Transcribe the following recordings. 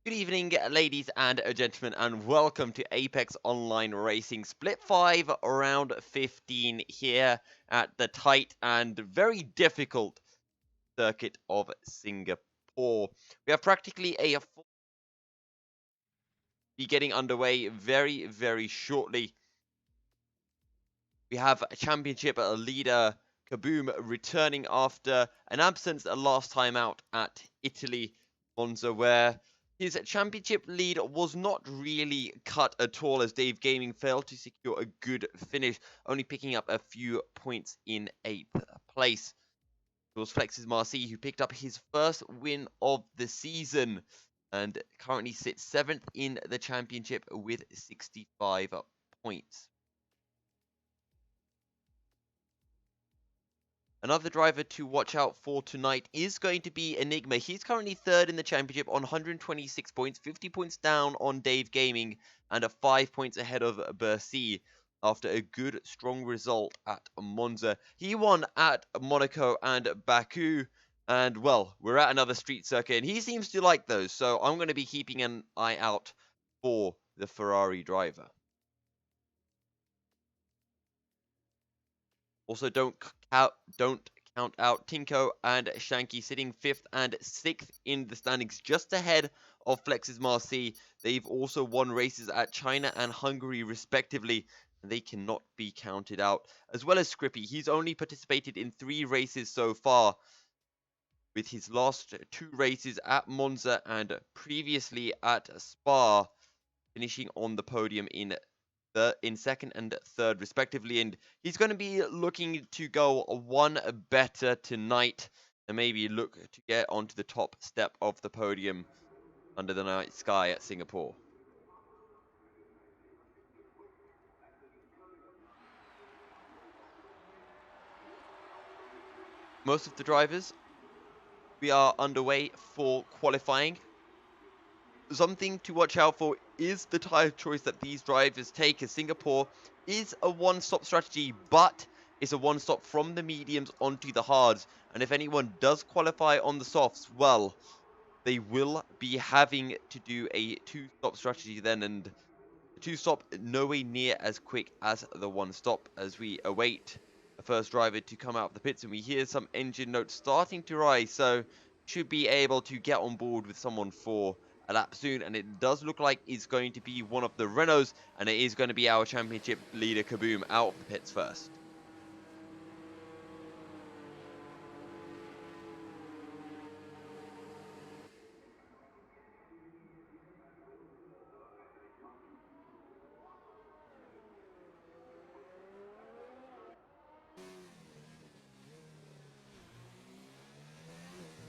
Good evening, ladies and gentlemen, and welcome to Apex Online Racing Split 5, round 15 here at the tight and very difficult circuit of Singapore. We have practically a full be getting underway very shortly. We have a championship leader Kaboom returning after an absence last time out at Italy, Monza, where his championship lead was not really cut at all as Dave Gaming failed to secure a good finish, only picking up a few points in 8th place. It was Flex's Marcy who picked up his first win of the season and currently sits 7th in the championship with 65 points. Another driver to watch out for tonight is going to be Enigma. He's currently 3rd in the championship on 126 points, 50 points down on Dave Gaming, and 5 points ahead of Bercy after a good, strong result at Monza. He won at Monaco and Baku, and well, we're at another street circuit, and he seems to like those, so I'm going to be keeping an eye out for the Ferrari driver. Also, don't count out Tinko and Shanky sitting 5th and 6th in the standings, just ahead of Flex's Marcy. They've also won races at China and Hungary, respectively, and they cannot be counted out. As well as Scrippy, he's only participated in 3 races so far, with his last 2 races at Monza and previously at Spa, finishing on the podium in 2nd and 3rd respectively, and he's going to be looking to go one better tonight and maybe look to get onto the top step of the podium under the night sky at Singapore. Most of the drivers, we are underway for qualifying. Something to watch out for is the tyre choice that these drivers take, as Singapore is a one-stop strategy, but it's a one-stop from the mediums onto the hards. And if anyone does qualify on the softs, well, they will be having to do a 2-stop strategy then, and the 2-stop nowhere near as quick as the 1-stop, as we await a first driver to come out of the pits, and we hear some engine notes starting to rise, so should be able to get on board with someone for a lap soon, and it does look like it's going to be one of the Renaults, and it is going to be our championship leader Kaboom out of the pits first.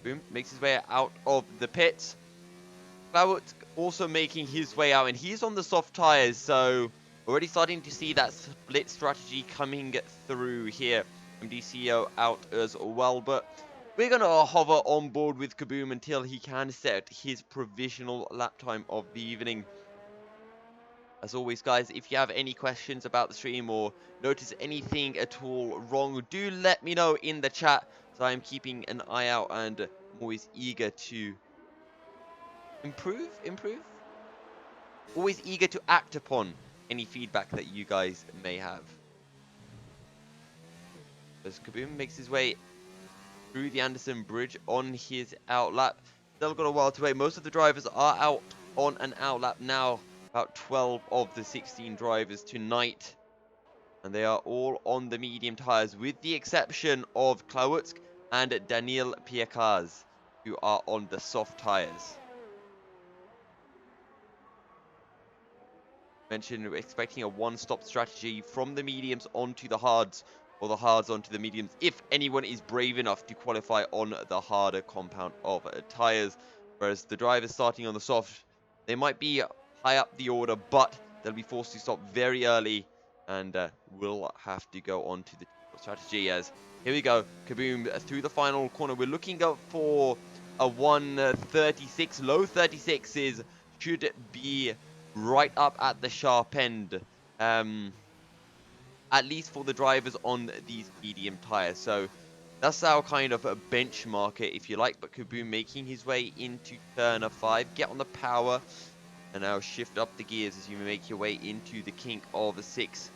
Kaboom makes his way out of the pits. Clout also making his way out, and he's on the soft tires, so already starting to see that split strategy coming through here. MDCO out as well, but we're going to hover on board with Kaboom until he can set his provisional lap time of the evening. As always, guys, if you have any questions about the stream or notice anything at all wrong, do let me know in the chat, so I'm keeping an eye out and I'm always eager to improve. Always eager to act upon any feedback that you guys may have. As Kaboom makes his way through the Anderson Bridge on his outlap, still got a while to wait. Most of the drivers are out on an outlap now, about 12 of the 16 drivers tonight, and they are all on the medium tires, with the exception of Klawutsk and Daniel Piekaz, who are on the soft tires. Mentioned we're expecting a one-stop strategy from the mediums onto the hards, or the hards onto the mediums, if anyone is brave enough to qualify on the harder compound of tires. Whereas the drivers starting on the soft, they might be high up the order, but they'll be forced to stop very early and will have to go on to the strategy. As here we go, Kaboom through the final corner. We're looking up for a 136, low 36s should be right up at the sharp end, at least for the drivers on these medium tires. So That's our kind of a benchmark it, if you like. But Kaboom making his way into turn 5. Get on the power. And now shift up the gears as you make your way into the kink of 6.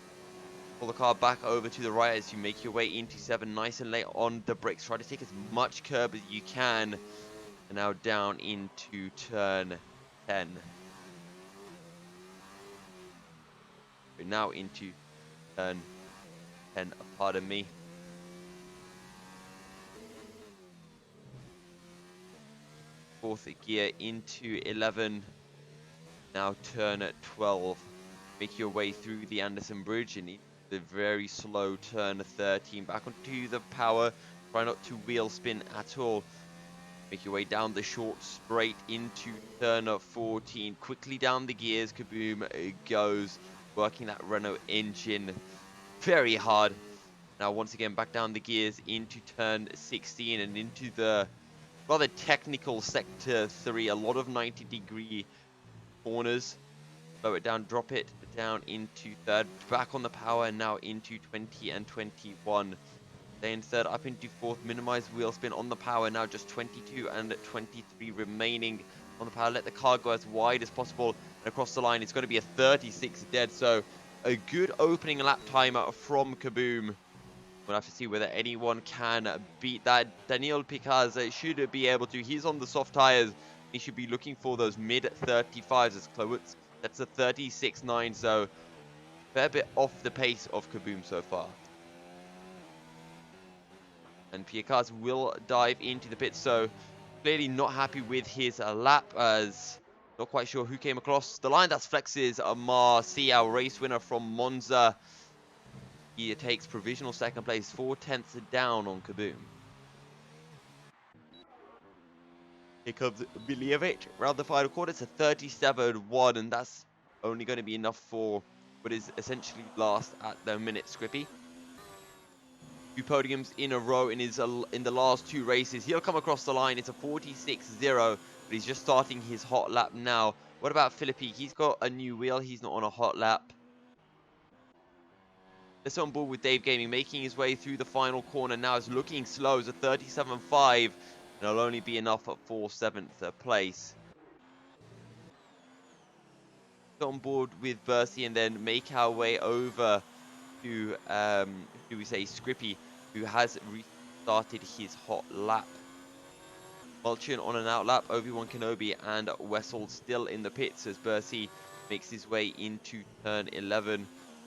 Pull the car back over to the right as you make your way into 7. Nice and late on the brakes. Try to take as much curb as you can. And now down into turn 10. We're now into turn 10, pardon me. Fourth gear into 11. Now turn at 12. Make your way through the Anderson Bridge and the very slow turn 13. Back onto the power. Try not to wheel spin at all. Make your way down the short straight into turn 14. Quickly down the gears. Kaboom goes. Working that Renault engine very hard. Now once again back down the gears into turn 16 and into the rather technical sector 3. A lot of 90-degree corners. Slow it down, drop it down into third, back on the power, and now into 20 and 21. Stay in third, up into fourth, minimize wheel spin on the power, now just 22 and 23 remaining on the power. Let the car go as wide as possible, and across the line, it's going to be a 36 dead, so a good opening lap time from Kaboom. We'll have to see whether anyone can beat that. Daniel Picaz should be able to. He's on the soft tires. He should be looking for those mid-35s as Clowitz. That's a 36.9, so fair bit off the pace of Kaboom so far. And Picaz will dive into the pits, so clearly not happy with his lap, as not quite sure who came across the line. That's Flex's Marcy, our race winner from Monza. He takes provisional second place, 4/10 down on Kaboom. Here comes Miljevic around the final corner. It's a 37.1, and that's only going to be enough for what is essentially last at the minute. Scrippy, 2 podiums in a row in the last 2 races. He'll come across the line. It's a 46.0, but he's just starting his hot lap now. What about Philippi? He's got a new wheel. He's not on a hot lap. This on board with Dave Gaming, making his way through the final corner now. Is looking slow as a 37.5, and it'll only be enough for 7th place. On board with Bercy and then make our way over to do we say Scrippy, who has restarted his hot lap. Mulchin on an out lap. Obi-Wan Kenobi and Wessel still in the pits as Bercy makes his way into turn 11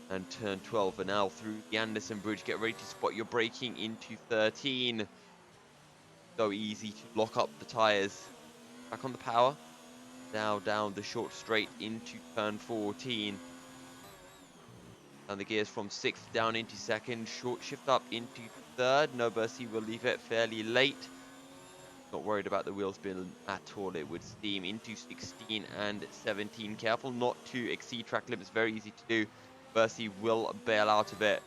and turn 12, and now through the Anderson Bridge. Get ready to spot your braking into 13. So easy to lock up the tires. Back on the power. Now down the short straight into turn 14. Down the gears from 6th down into 2nd. Short shift up into 3rd. No Bercy will leave it fairly late. Not worried about the wheel spin at all. It would steam into 16 and 17. Careful not to exceed track limits. Very easy to do. Bercy will bail out of it.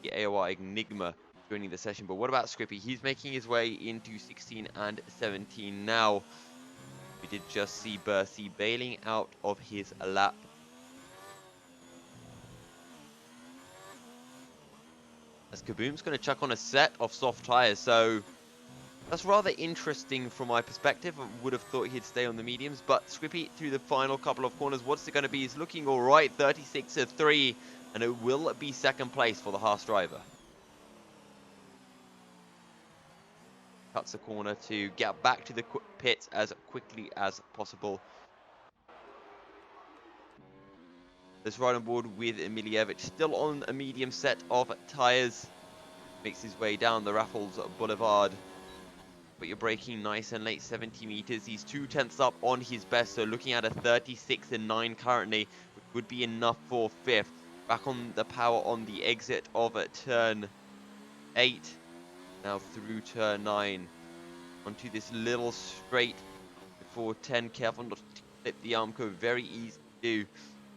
The AOR Enigma joining the session. But what about Scrippy? He's making his way into 16 and 17 now. We did just see Bercy bailing out of his lap. As Kaboom's going to chuck on a set of soft tires, so that's rather interesting from my perspective. I would have thought he'd stay on the mediums, but Scrippy through the final couple of corners, what's it going to be? He's looking all right, 36.3, and it will be 2nd place for the Haas driver. Cuts the corner to get back to the pits as quickly as possible. Let's ride on board with Miljevic, still on a medium set of tires. Makes his way down the Raffles Boulevard. But you're braking nice and late, 70 meters. He's 2/10 up on his best, so looking at a 36.9 currently, which would be enough for 5th. Back on the power on the exit of turn 8. Now through turn 9. Onto this little straight before 10. Careful not to flip the arm code. Very easy to do.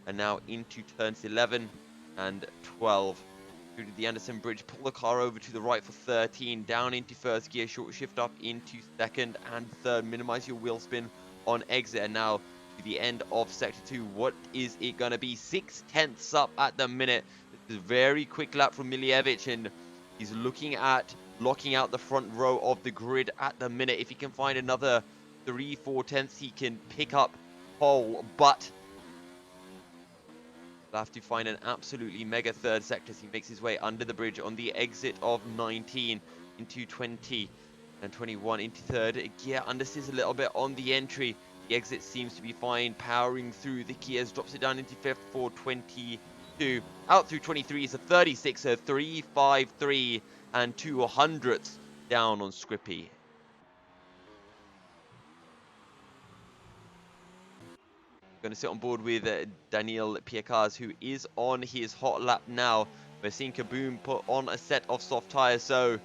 And now into turns 11 and 12. Through to the Anderson Bridge. Pull the car over to the right for 13. Down into 1st gear. Short shift up into 2nd and 3rd. Minimize your wheel spin on exit. And now to the end of sector 2. What is it going to be? 6/10 up at the minute. This is a very quick lap from Miljevic, and he's looking at locking out the front row of the grid at the minute. If he can find another 3-4 tenths, he can pick up pole, but he'll have to find an absolutely mega third sector as he makes his way under the bridge on the exit of 19 into 20 and 21 into third gear. Understeers a little bit on the entry. The exit seems to be fine, powering through the gears, drops it down into fifth for 22. Out through 23 is a 36, a 353 and 200ths down on Scrippy. Going to sit on board with Daniel Piekars, who is on his hot lap now. We're seeing Kaboom put on a set of soft tires, so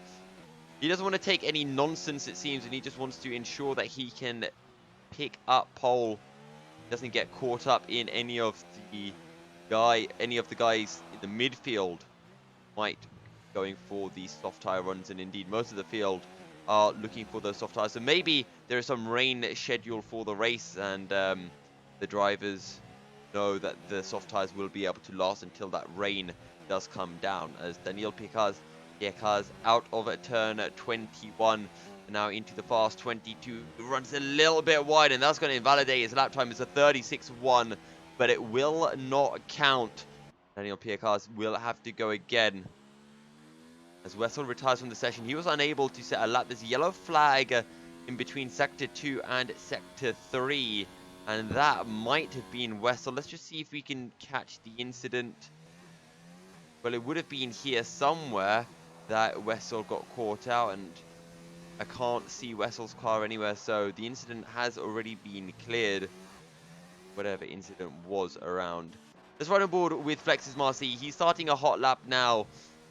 he doesn't want to take any nonsense, it seems, and he just wants to ensure that he can pick up pole. Doesn't get caught up in any of the guys in the midfield might going for the soft tire runs, and indeed most of the field are looking for those soft tires. So maybe there is some rain scheduled for the race, and the drivers know that the soft tires will be able to last until that rain does come down. As Daniel Piekars out of turn 21 and now into the fast 22, runs a little bit wide, and that's going to invalidate his lap time. It's a 36.1, but it will not count. Daniel Piekars will have to go again as Wessel retires from the session. He was unable to set a lap. There's a yellow flag in between sector 2 and sector 3, and that might have been Wessel. Let's just see if we can catch the incident. Well, it would have been here somewhere that Wessel got caught out, and I can't see Wessel's car anywhere, so the incident has already been cleared, whatever incident was around. Let's ride on board with Flex's Marcy. He's starting a hot lap now,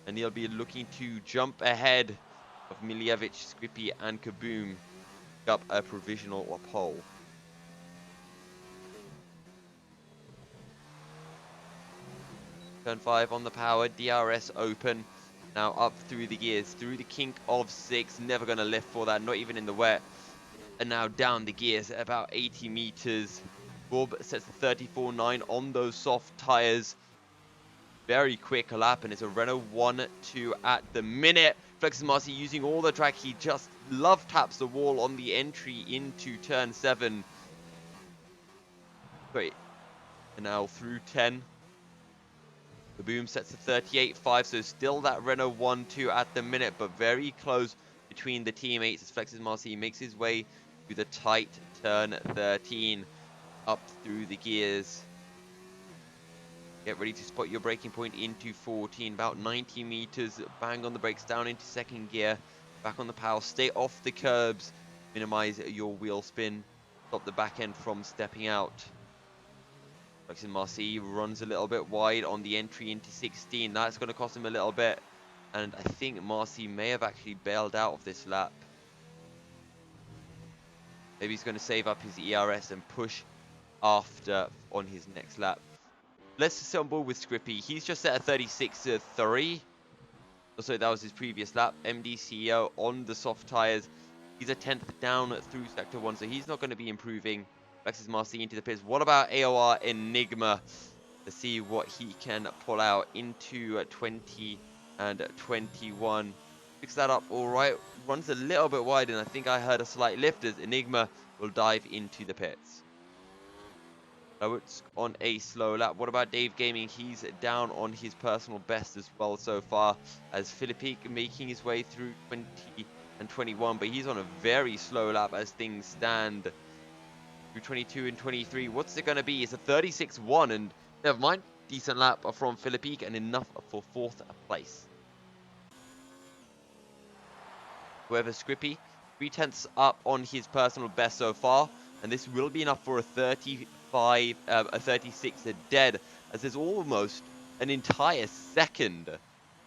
and he'll be looking to jump ahead of Miljevic, Scrippy, and Kaboom, pick up a provisional or pole. Turn 5 on the power, DRS open. Now up through the gears, through the kink of 6. Never going to lift for that, not even in the wet. And now down the gears at about 80 meters. Bob sets the 34.9 on those soft tires. Very quick lap, and it's a Renault 1-2 at the minute. Flex's Marcy using all the track. He just love taps the wall on the entry into turn 7. Great. And now through 10. The boom sets the 38.5, so still that Renault 1-2 at the minute, but very close between the teammates as Flex's Marcy makes his way through the tight turn 13, up through the gears. Get ready to spot your braking point into 14, about 90 meters, bang on the brakes, down into second gear, back on the power, stay off the curbs, minimize your wheel spin, stop the back end from stepping out. Flex's Marcy runs a little bit wide on the entry into 16. That's going to cost him a little bit. And I think Marcy may have actually bailed out of this lap. Maybe he's going to save up his ERS and push after on his next lap. Let's sit on board with Scrippy. He's just set a 36.3. So that was his previous lap. MDCO on the soft tires. He's a 10th down through sector 1, so he's not going to be improving. Flex's Marcy into the pits. What about AOR Enigma? To see what he can pull out into 20 and 21. Picks that up all right. Runs a little bit wide, and I think I heard a slight lift as Enigma will dive into the pits. It's on a slow lap. What about Dave Gaming? He's down on his personal best as well so far, as Philippe making his way through 20 and 21, but he's on a very slow lap as things stand. Through 22 and 23, what's it going to be? It's a 36.1, and never mind, decent lap from Philippe and enough for 4th place. However, Scrippy, 3/10 up on his personal best so far, and this will be enough for a 36 dead, as there's almost an entire second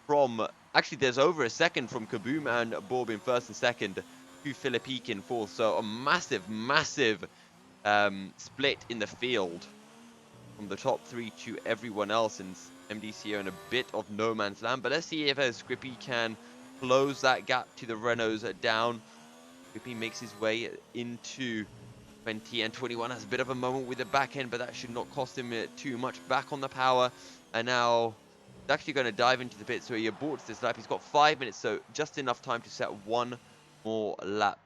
from, actually there's over a second from Kaboom and Bob in 1st and 2nd to Philippe in 4th, so a massive split in the field from the top 3 to everyone else, and MDCO in a bit of no man's land. But let's see if Scrippy can close that gap to the Renaults down. Scrippy makes his way into 20 and 21, has a bit of a moment with the back end, but that should not cost him too much. Back on the power, and now He's actually going to dive into the pit, so he aborts this lap. He's got 5 minutes, so just enough time to set one more lap.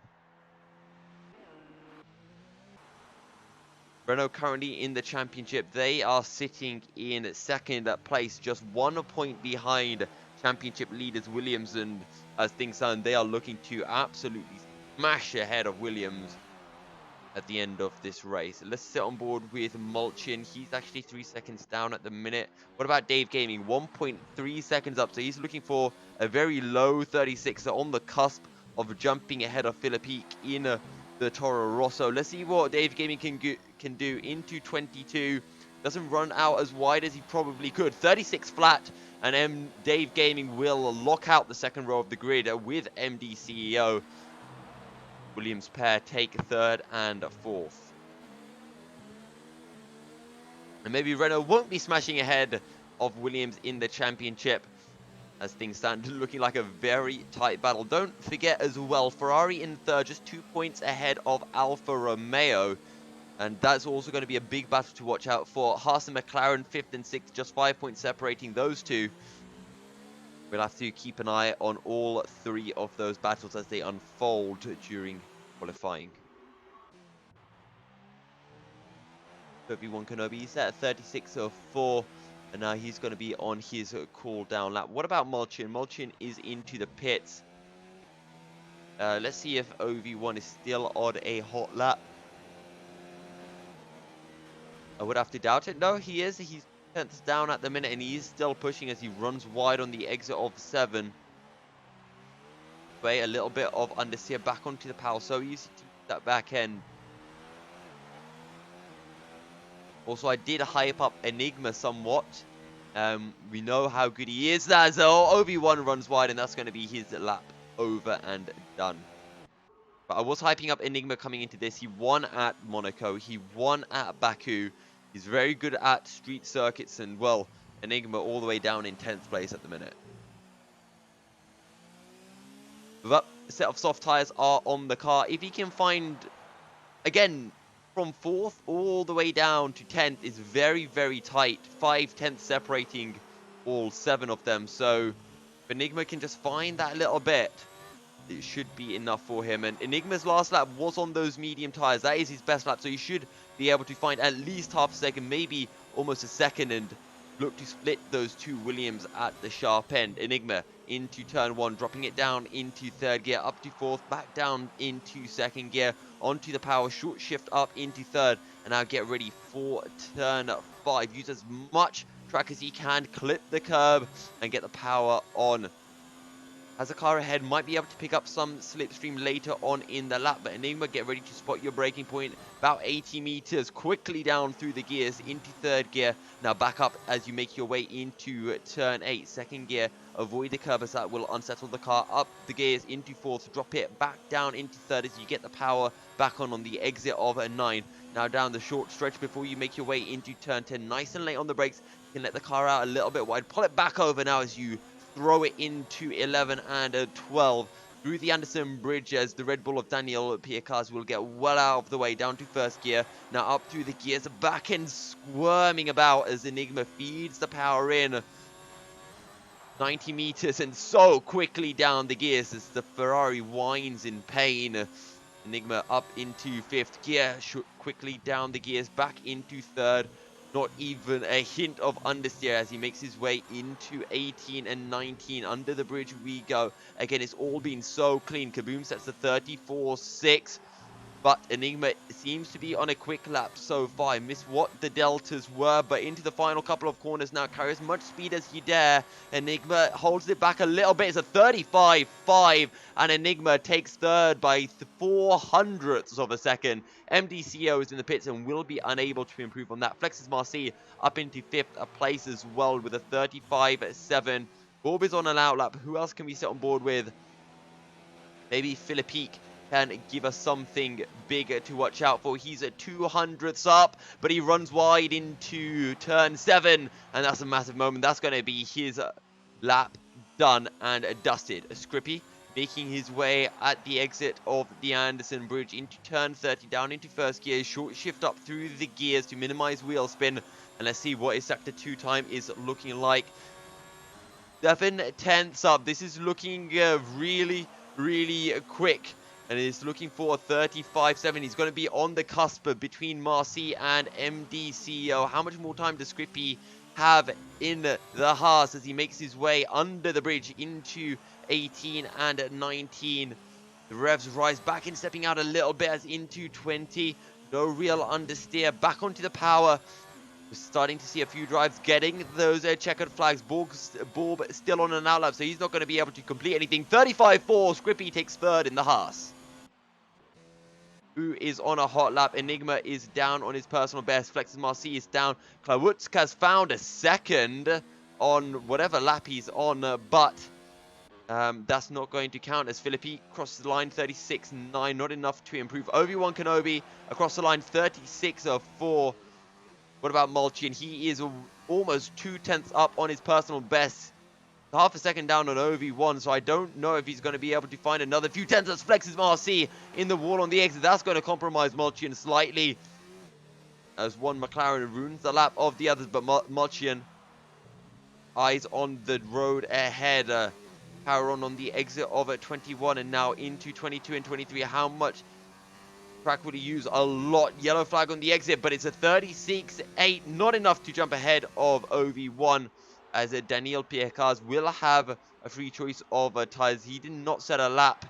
Renault currently in the championship. They are sitting in second place, just 1 point behind championship leaders Williams, and as things stand, they are looking to absolutely smash ahead of Williams at the end of this race. Let's sit on board with Mulchin. He's actually 3 seconds down at the minute. What about Dave Gaming? 1.3 seconds up, so he's looking for a very low 36, so on the cusp of jumping ahead of Philippe in the Toro Rosso. Let's see what Dave Gaming can do into 22. Doesn't run out as wide as he probably could. 36 flat, and Dave Gaming will lock out the second row of the grid with MD CEO. Williams pair take third and fourth. And maybe Renault won't be smashing ahead of Williams in the championship, as things stand, looking like a very tight battle. Don't forget as well, Ferrari in third, just 2 points ahead of Alfa Romeo. And that's also going to be a big battle to watch out for. Haas and McLaren, 5th and 6th, just 5 points separating those two. We'll have to keep an eye on all three of those battles as they unfold during qualifying. Obi-Wan Kenobi, he's at 36.04, and now he's going to be on his cool down lap. What about Mulchin? Mulchin is into the pits. Let's see if Obi-Wan is still on a hot lap. I would have to doubt it. No, he is. He's 10th down at the minute, and he is still pushing as he runs wide on the exit of 7. Wait, a little bit of understeer back onto the power, so easy to use that back end. Also, I did hype up Enigma somewhat. We know how good he is. That's Obi-Wan runs wide, and that's going to be his lap over and done. But I was hyping up Enigma coming into this. He won at Monaco. He won at Baku. He's very good at street circuits, and, well, Enigma all the way down in 10th place at the minute. But a set of soft tyres are on the car. If he can find, again, from 4th all the way down to 10th is very, very tight. 5/10 separating all 7 of them. So if Enigma can just find that little bit, it should be enough for him. And Enigma's last lap was on those medium tyres. That is his best lap. So he should be able to find at least half a second, maybe almost a second, and look to split those two Williams at the sharp end. Enigma into turn 1, dropping it down into 3rd gear, up to 4th, back down into 2nd gear, onto the power, short shift up into 3rd, and now get ready for turn 5. Use as much track as he can, clip the curb, and get the power on. As the car ahead might be able to pick up some slipstream later on in the lap, but Enigma, get ready to spot your braking point. About 80 meters, quickly down through the gears into 3rd gear. Now back up as you make your way into turn 8, 2nd gear. Avoid the curb as that will unsettle the car. Up the gears into 4th, drop it back down into 3rd as you get the power back on the exit of a 9. Now down the short stretch before you make your way into turn 10. Nice and late on the brakes. You can let the car out a little bit wide. Pull it back over now as you throw it into 11 and 12 through the Anderson Bridge, as the Red Bull of Daniel Piacaz will get well out of the way down to 1st gear. Now up through the gears, back end squirming about as Enigma feeds the power in. 90 meters and so quickly down the gears as the Ferrari whines in pain. Enigma up into 5th gear, quickly down the gears, back into 3rd. Not even a hint of understeer as he makes his way into 18 and 19. Under the bridge we go. Again, it's all been so clean. Kaboom sets the 34.6. But Enigma seems to be on a quick lap so far. I missed what the deltas were, but into the final couple of corners now. Carry as much speed as you dare. Enigma holds it back a little bit. It's a 35.5, and Enigma takes 3rd by 400ths of a second. MDCO is in the pits and will be unable to improve on that. Flexes Marseille up into 5th place as well with a 35.7. Bob is on an outlap. Who else can we sit on board with? Maybe Philippe can give us something bigger to watch out for. He's at 200ths up, but he runs wide into turn 7, and that's a massive moment. That's going to be his lap done and dusted. Scrippy making his way at the exit of the Anderson Bridge into turn 30, down into 1st gear, short shift up through the gears to minimize wheel spin, and let's see what his sector 2 time is looking like. 7 tenths up. This is looking really, really quick. And he's looking for 35.7. He's going to be on the cusp between Marcy and MDCO. How much more time does Scrippy have in the Haas as he makes his way under the bridge into 18 and 19? The revs rise back in, stepping out a little bit as into 20. No real understeer. Back onto the power. We're starting to see a few drives getting those checkered flags. Borb still on an outlap, so he's not going to be able to complete anything. 35.4. Scrippy takes third in the Haas. Who is on a hot lap? Enigma is down on his personal best. Flexes Marcy is down. Klawutsk has found a second on whatever lap he's on, but that's not going to count as Philippi crosses the line 36.9. Not enough to improve. Obi-Wan Kenobi across the line 36.4. What about Mulchian? He is almost 2 tenths up on his personal best. Half a second down on OV1, so I don't know if he's going to be able to find another few tenths as Flexes Marcy in the wall on the exit. That's going to compromise Mulchian slightly as one McLaren ruins the lap of the others, but Mulchian eyes on the road ahead. Power on the exit of 21 and now into 22 and 23. How much track would he use? A lot. Yellow flag on the exit, but it's a 36.8. Not enough to jump ahead of OV1 as Daniel Piecas will have a free choice of tyres. He did not set a lap.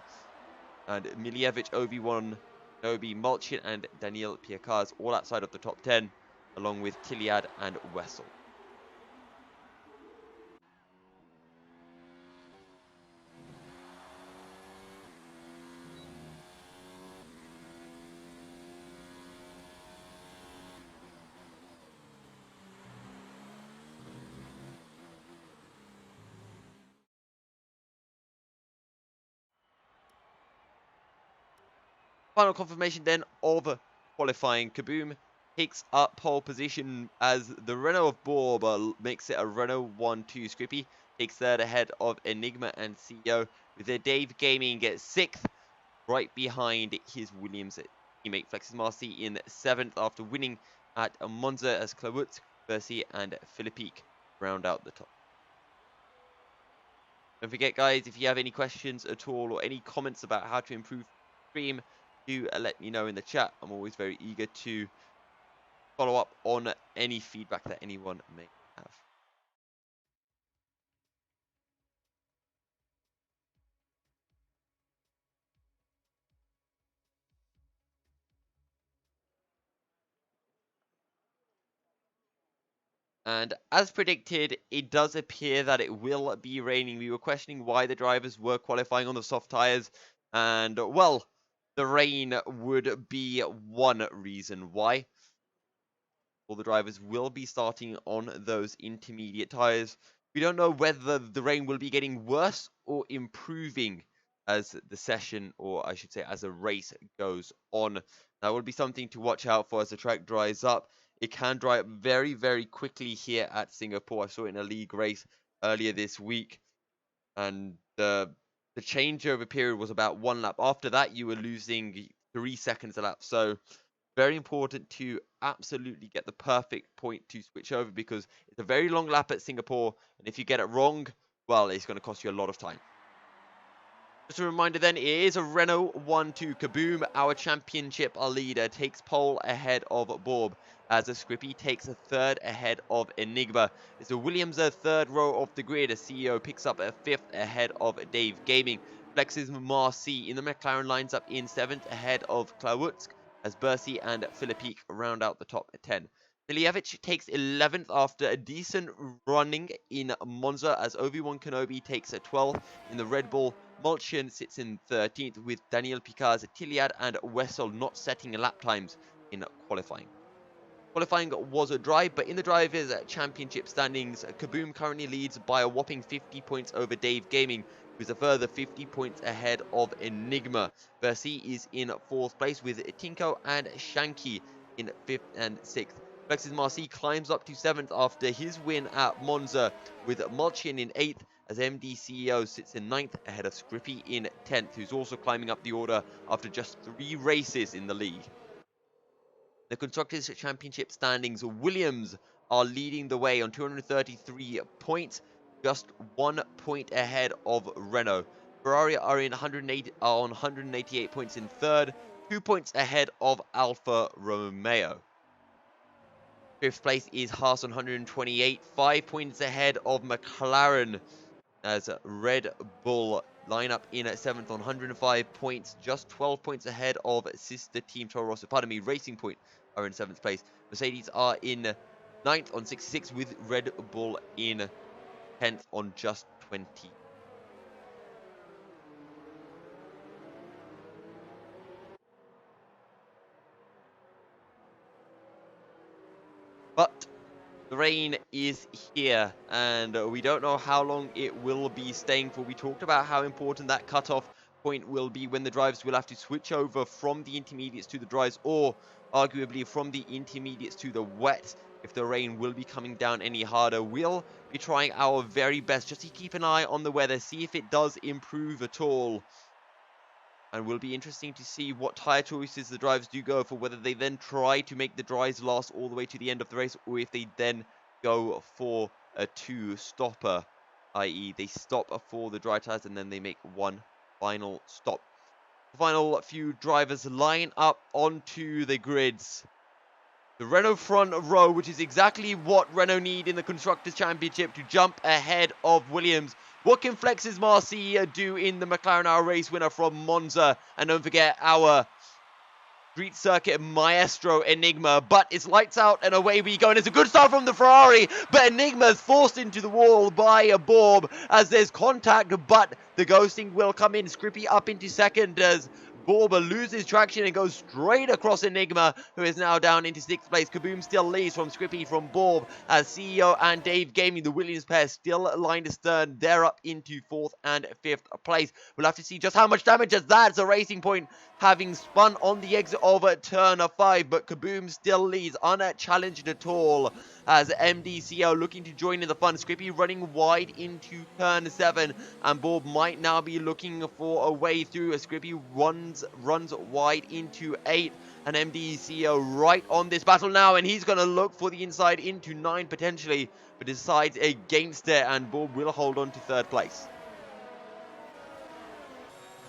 And Milievich, OV1, Nobi, Mulchin, and Daniel Piecas all outside of the top 10, along with Tiliad and Wessel. Final confirmation then of qualifying. Kaboom takes up pole position as the Renault of Borb makes it a Renault 1-2. Scrippy takes third ahead of Enigma and CEO, with their Dave Gaming at 6th, right behind his Williams teammate Flexes Marcy in 7th after winning at Monza as Klawutsk, Bercy and Philippique round out the top. Don't forget, guys, if you have any questions at all or any comments about how to improve stream, do let me know in the chat. I'm always very eager to follow up on any feedback that anyone may have. And as predicted, it does appear that it will be raining. We were questioning why the drivers were qualifying on the soft tires, and well, the rain would be one reason why. All the drivers will be starting on those intermediate tires. We don't know whether the rain will be getting worse or improving as the session, or I should say as the race goes on. That will be something to watch out for as the track dries up. It can dry up very, very quickly here at Singapore. I saw it in a league race earlier this week, and the changeover period was about 1 lap. After that, you were losing 3 seconds a lap. So very important to absolutely get the perfect point to switch over, because it's a very long lap at Singapore, and if you get it wrong, well, it's going to cost you a lot of time. Just a reminder then, it is a Renault 1-2. Kaboom, our championship leader, takes pole ahead of Borb, as a Scrippy takes a third ahead of Enigma. It's a Williams third row of the grid. A CEO picks up a 5th ahead of Dave Gaming. Flexes Marcy in the McLaren lines up in 7th ahead of Klawutsk, as Bercy and Philippique round out the top 10. Milievich takes 11th after a decent running in Monza, as Obi-Wan Kenobi takes a 12th in the Red Bull. Mulchian sits in 13th, with Daniel Picard, Tiliad and Wessel not setting lap times in qualifying. Qualifying was a dry, but in the Drivers' Championship standings, Kaboom currently leads by a whopping 50 points over Dave Gaming, who's a further 50 points ahead of Enigma. Bercy is in 4th place, with Tinko and Shanky in 5th and 6th. Flexes Marcy climbs up to 7th after his win at Monza, with Mulchian in 8th, as MD CEO sits in 9th ahead of Scrippy in 10th, who's also climbing up the order after just 3 races in the league. The Constructors' Championship standings, Williams are leading the way on 233 points. just 1 point ahead of Renault. Ferrari are on 188 points in third, 2 points ahead of Alfa Romeo. Fifth place is Haas on 128, 5 points ahead of McLaren, as Red Bull line up in at 7th on 105 points, just 12 points ahead of sister team Toro Rosso. Pardon me, Racing Point are in 7th place. Mercedes are in 9th on 66, with Red Bull in 10th on just 20. But the rain is here, and we don't know how long it will be staying for. We talked about how important that cutoff point will be when the drivers will have to switch over from the intermediates to the dries, or arguably from the intermediates to the wet if the rain will be coming down any harder. We'll be trying our very best just to keep an eye on the weather, see if it does improve at all. And will be interesting to see what tyre choices the drivers do go for, whether they then try to make the dries last all the way to the end of the race, or if they then go for a two-stopper, i.e. they stop for the dry tyres and then they make one final stop. The final few drivers line up onto the grids. The Renault front row, which is exactly what Renault need in the Constructors' Championship to jump ahead of Williams. What can Flex's Marcia do in the McLaren, our race winner from Monza? And don't forget our street circuit maestro Enigma, but it's lights out and away we go, and it's a good start from the Ferrari, but Enigma's forced into the wall by a Borb as there's contact, but the ghosting will come in. Scrippy up into second as Borba loses traction and goes straight across Enigma, who is now down into 6th place. Kaboom still leads from Scrippy from Borb, as CEO and Dave Gaming, the Williams pair, still lined astern. They're up into 4th and 5th place. We'll have to see just how much damage as that's a Racing Point having spun on the exit of turn 5, but Kaboom still leads unchallenged at all, as MDCO looking to join in the fun. Scrippy running wide into turn 7, and Bob might now be looking for a way through as Scrippy runs wide into 8, and MDCO right on this battle now, and he's going to look for the inside into 9 potentially, but decides against it, and Bob will hold on to 3rd place.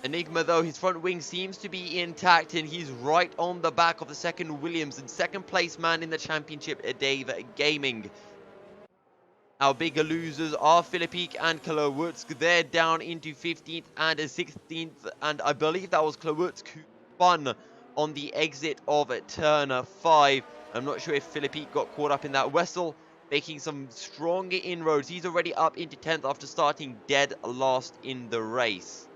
Enigma, though, his front wing seems to be intact, and he's right on the back of the second Williams, and 2nd place man in the championship, Dave Gaming. Our bigger losers are Filipik and Klawutsk. They're down into 15th and 16th, and I believe that was Klawutsk who spun on the exit of turn 5. I'm not sure if Filipik got caught up in that. Wessel making some stronger inroads. He's already up into 10th after starting dead last in the race.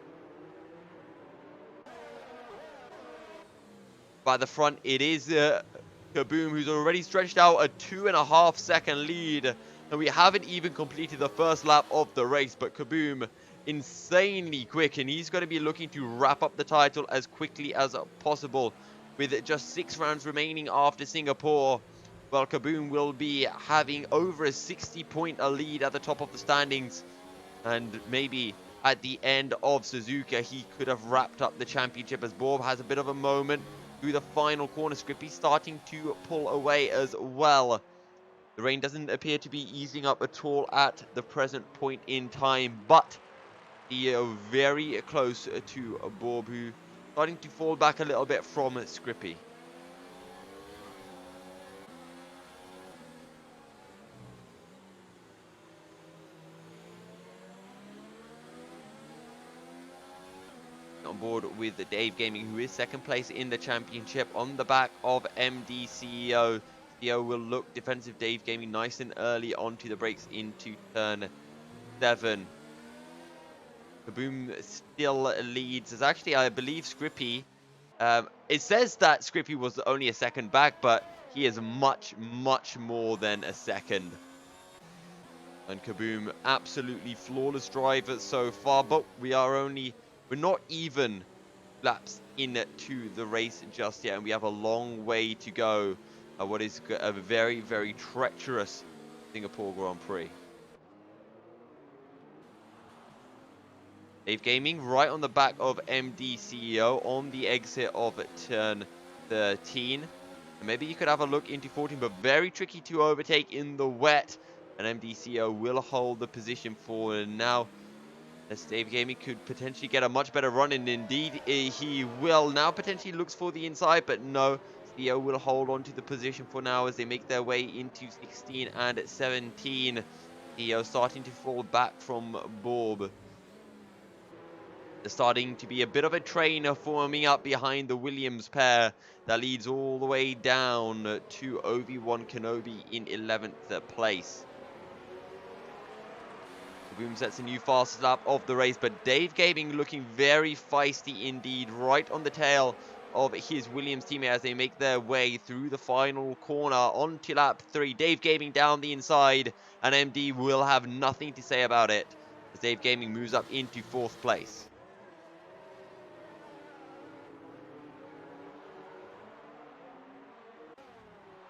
By the front, it is Kaboom, who's already stretched out a 2.5 second lead. And we haven't even completed the first lap of the race, but Kaboom insanely quick, and he's going to be looking to wrap up the title as quickly as possible. With just 6 rounds remaining after Singapore, well, Kaboom will be having over a 60-point lead at the top of the standings. And maybe at the end of Suzuka, he could have wrapped up the championship, as Bob has a bit of a moment through the final corner. Scrippy starting to pull away as well. The rain doesn't appear to be easing up at all at the present point in time, but he are very close to Bob, who starting to fall back a little bit from Scrippy. On board with Dave Gaming, who is 2nd place in the championship on the back of MDCEO. CEO will look defensive. Dave Gaming nice and early onto the brakes into turn 7. Kaboom still leads, as actually I believe Scrippy, it says that Scrippy was only a second back, but he is much more than a second. And Kaboom, absolutely flawless driver so far, but we're not even laps into the race just yet, and we have a long way to go. What is a very treacherous Singapore Grand Prix. Dave Gaming right on the back of MDCEO on the exit of turn 13. And maybe you could have a look into 14, but very tricky to overtake in the wet. And MDCO will hold the position for now, as Dave Gaming could potentially get a much better run, and indeed he will. Now potentially looks for the inside, but no, CO will hold on to the position for now as they make their way into 16 and 17. CO starting to fall back from Borb. There's starting to be a bit of a train forming up behind the Williams pair that leads all the way down to OV1 Kenobi in 11th place. Boom sets a new fastest lap of the race, but Dave Gaming looking very feisty indeed, right on the tail of his Williams teammate as they make their way through the final corner onto lap 3. Dave Gaming down the inside, and MD will have nothing to say about it as Dave Gaming moves up into 4th place.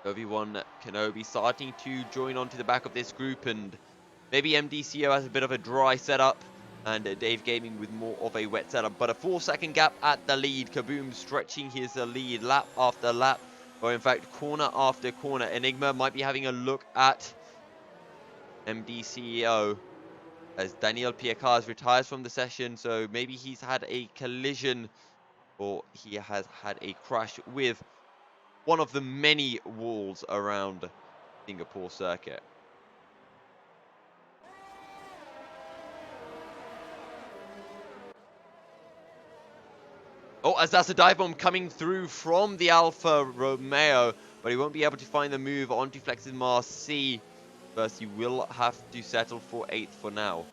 Obi-Wan Kenobi starting to join onto the back of this group, and maybe MDCO has a bit of a dry setup, and Dave Gaming with more of a wet setup. But a 4-second gap at the lead. Kaboom stretching his lead lap after lap, or in fact corner after corner. Enigma might be having a look at MDCO as Daniel Piacaz retires from the session, so maybe he's had a collision or he has had a crash with one of the many walls around Singapore circuit. Oh, as that's a dive bomb coming through from the Alfa Romeo, but he won't be able to find the move onto Flex's Mars C. First, he will have to settle for 8th for now.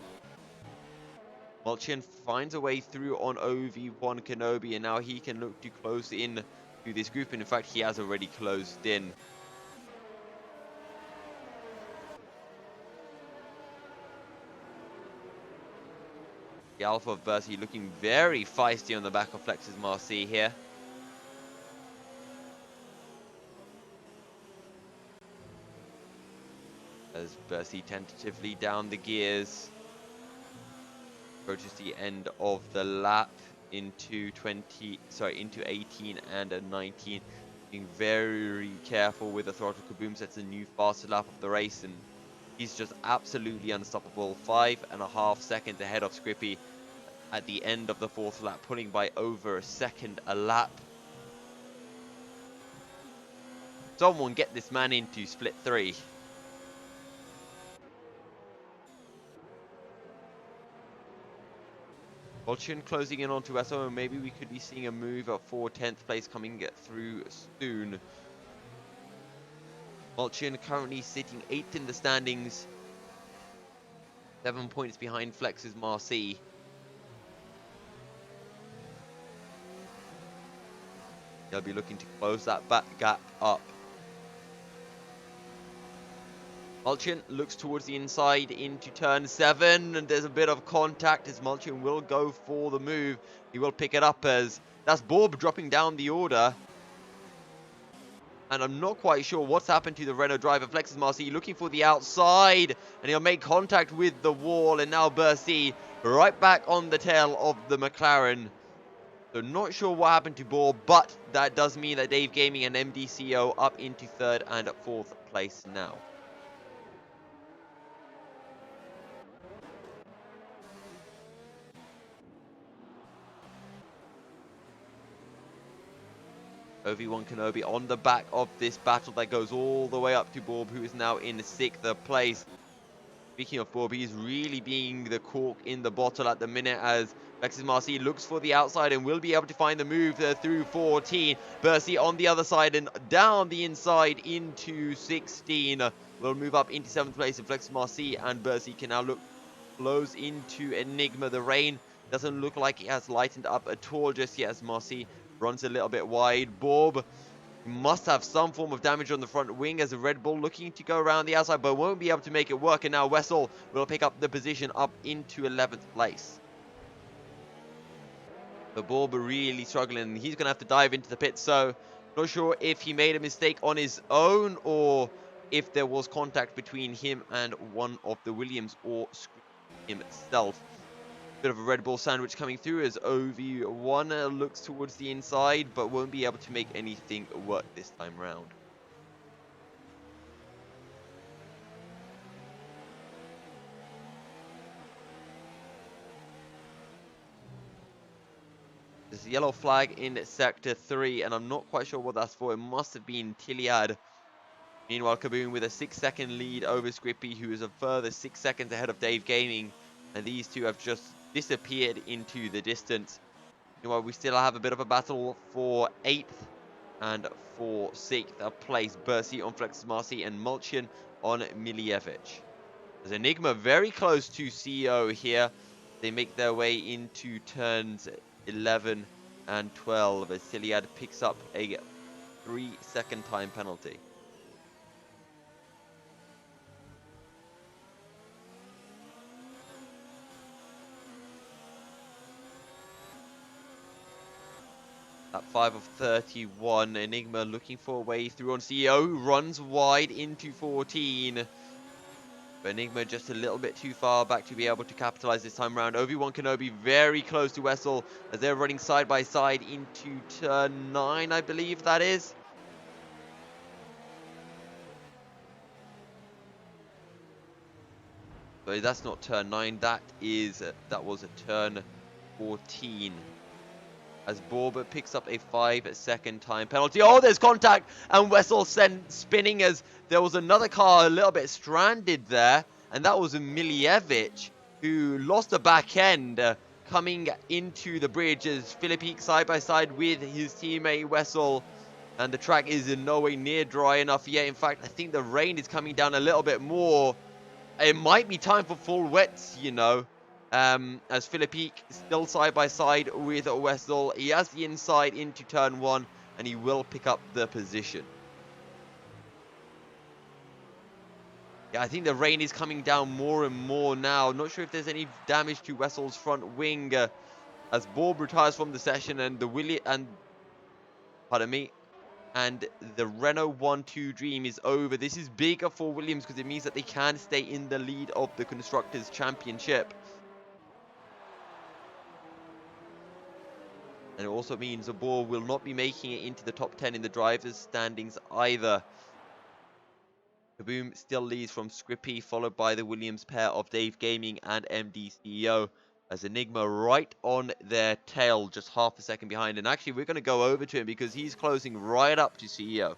Mulchin finds a way through on OV1 Kenobi, and now he can look to close in to this group. And in fact, he has already closed in. The Alpha of Bercy looking very feisty on the back of Flex's Marcy here. As Bercy tentatively down the gears. Approaches the end of the lap into 18 and 19. Being very careful with the throttle. Kaboom sets a new fastest lap of the race, and he's just absolutely unstoppable. 5.5 seconds ahead of Scrippy at the end of the 4th lap, pulling by over a second a lap. Someone get this man into split 3. Volchin closing in onto SO, and maybe we could be seeing a move for 10th place coming through soon. Volchin currently sitting 8th in the standings, 7 points behind Flex's Marcy. They'll be looking to close that back gap up. Mulchin looks towards the inside into turn 7, and there's a bit of contact as Mulchin will go for the move. He will pick it up as that's Borb dropping down the order. And I'm not quite sure what's happened to the Renault driver. Flex's Marcy looking for the outside, and he'll make contact with the wall, and now Bercy right back on the tail of the McLaren. So not sure what happened to Borb, but that does mean that Dave Gaming and MDCO up into 3rd and 4th place now. OV1 Kenobi on the back of this battle that goes all the way up to Borb, who is now in 6th place. Speaking of Borb, he's really being the cork in the bottle at the minute as Flex's Marcy looks for the outside and will be able to find the move through 14. Bercy on the other side and down the inside into 16. Will move up into 7th place, and Flex's Marcy and Bercy can now look close into Enigma. The rain doesn't look like it has lightened up at all just yet as Marcy runs a little bit wide. Borb must have some form of damage on the front wing as a Red Bull looking to go around the outside, but won't be able to make it work. And now Wessel will pick up the position up into 11th place. The Borb really struggling. He's going to have to dive into the pit. So not sure if he made a mistake on his own or if there was contact between him and one of the Williams or himself. Bit of a Red Bull sandwich coming through as OV1 looks towards the inside, but won't be able to make anything work this time round. There's a yellow flag in Sector 3, and I'm not quite sure what that's for. It must have been Tiliad. Meanwhile, Kaboom with a 6-second lead over Scrippy, who is a further 6 seconds ahead of Dave Gaming. And these two have just disappeared into the distance. Meanwhile, we still have a bit of a battle for 8th and for 6th place. Bercy on Flex Marcy and Mulchian on Milievich. There's Enigma very close to CEO here. They make their way into turns 11 and 12 as Tiliad picks up a 3-second time penalty. At 5 of 31, Enigma looking for a way through on CEO, who runs wide into 14. But Enigma just a little bit too far back to be able to capitalize this time around. Obi-Wan Kenobi very close to Wessel as they're running side by side into turn 9, I believe that is. So that's not turn 9, that was a turn 14. As Borba picks up a 5-second time penalty. Oh, there's contact, and Wessel sent spinning as there was another car a little bit stranded there, and that was Milievich, who lost the back end coming into the bridge as Philippe side by side with his teammate Wessel. And the track is in no way near dry enough yet. In fact, I think the rain is coming down a little bit more. It might be time for full wets, you know. As Philippe still side by side with Wessel. He has the inside into turn 1, and he will pick up the position. Yeah, I think the rain is coming down more and more now. Not sure if there's any damage to Wessel's front wing as Borb retires from the session, and pardon me, and the Renault 1-2 dream is over. This is bigger for Williams because it means that they can stay in the lead of the Constructors' Championship. And it also means the ball will not be making it into the top 10 in the drivers' standings either. Kaboom still leads from Scrippy, followed by the Williams pair of Dave Gaming and MD CEO, as Enigma right on their tail, just half a second behind. And actually, we're going to go over to him because he's closing right up to CEO.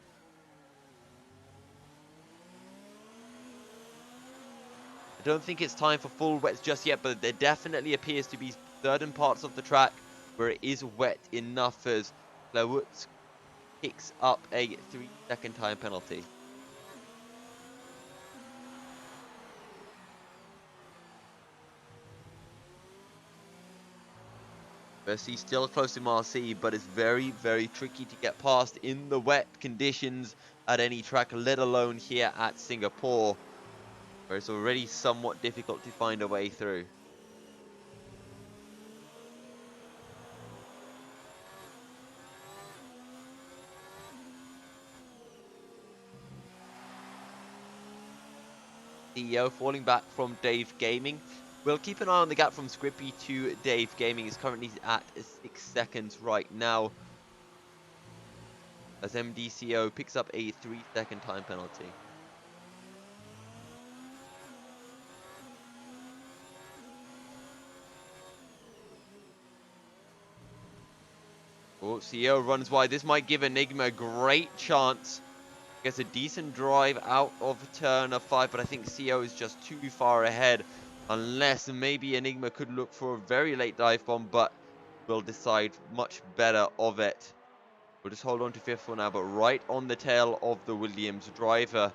I don't think it's time for full wets just yet, but there definitely appears to be certain parts of the track where it is wet enough as Clawutz picks up a 3-second time penalty. Bercy still close to Marcy, but it's very, very tricky to get past in the wet conditions at any track, let alone here at Singapore, where it's already somewhat difficult to find a way through. CEO falling back from Dave Gaming. We'll keep an eye on the gap from Scrippy to Dave Gaming. Is currently at 6 seconds right now, as MDCO picks up a 3-second time penalty. Oh, CEO runs wide. This might give Enigma a great chance. Gets a decent drive out of turn 5, but I think CEO is just too far ahead. Unless maybe Enigma could look for a very late dive bomb, but will decide much better of it. We'll just hold on to 5th for now, but right on the tail of the Williams driver.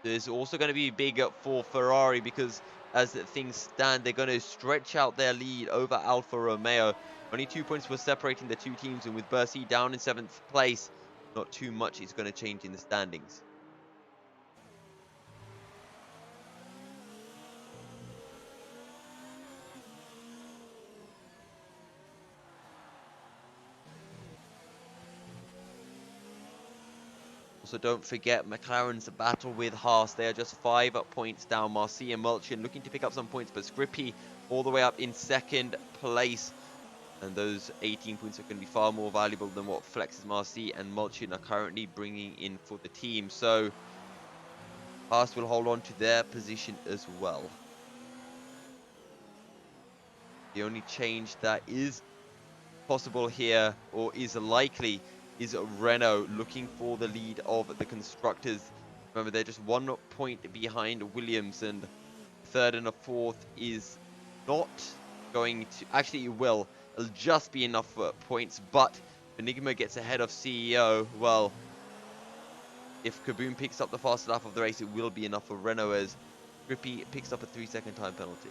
There's also going to be big for Ferrari because as things stand, they're going to stretch out their lead over Alfa Romeo. Only 2 points were separating the two teams, and with Bercy down in 7th place, not too much is going to change in the standings. Also, don't forget McLaren's battle with Haas. They are just 5 points down. Marcy and Mulchin looking to pick up some points, but Scrippy all the way up in 2nd place. And those 18 points are going to be far more valuable than what Flex's Marcy and Mulchin are currently bringing in for the team. So Haas will hold on to their position as well. The only change that is possible here, or is likely, is Renault looking for the lead of the constructors. Remember, they're just 1 point behind Williams, and third and a fourth is not going to, actually it will, it'll just be enough for points, but if Enigma gets ahead of CEO, well, if Kaboom picks up the fastest lap of the race, it will be enough for Renault as Grippy picks up a 3-second time penalty.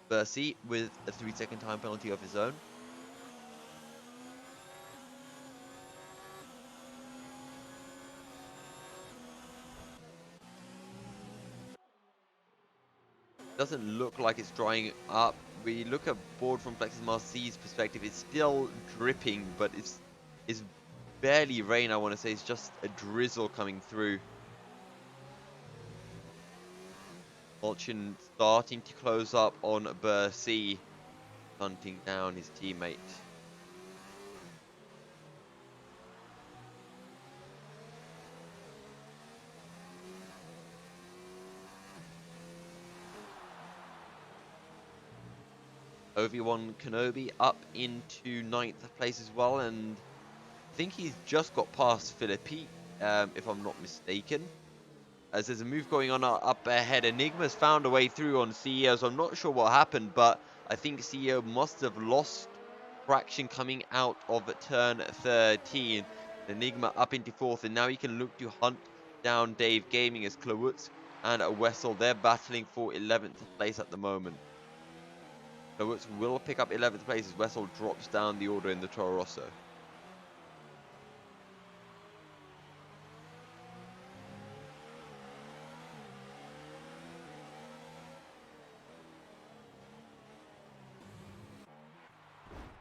Bercy with a 3-second time penalty of his own. Doesn't look like it's drying up. We look at board from Flex's Marcy's perspective, it's still dripping, but it's barely rain, I want to say. It's just a drizzle coming through. Molchin starting to close up on Bercy, hunting down his teammate. Obi-Wan Kenobi up into 9th place as well, and I think he's just got past Philippi, if I'm not mistaken. As there's a move going on up ahead, Enigma's found a way through on CEO, so I'm not sure what happened, but I think CEO must have lost traction coming out of turn 13. Enigma up into 4th, and now he can look to hunt down Dave Gaming as Klawutz and Wessel. They're battling for 11th place at the moment. Klawutz will pick up 11th place as Wessel drops down the order in the Toro Rosso.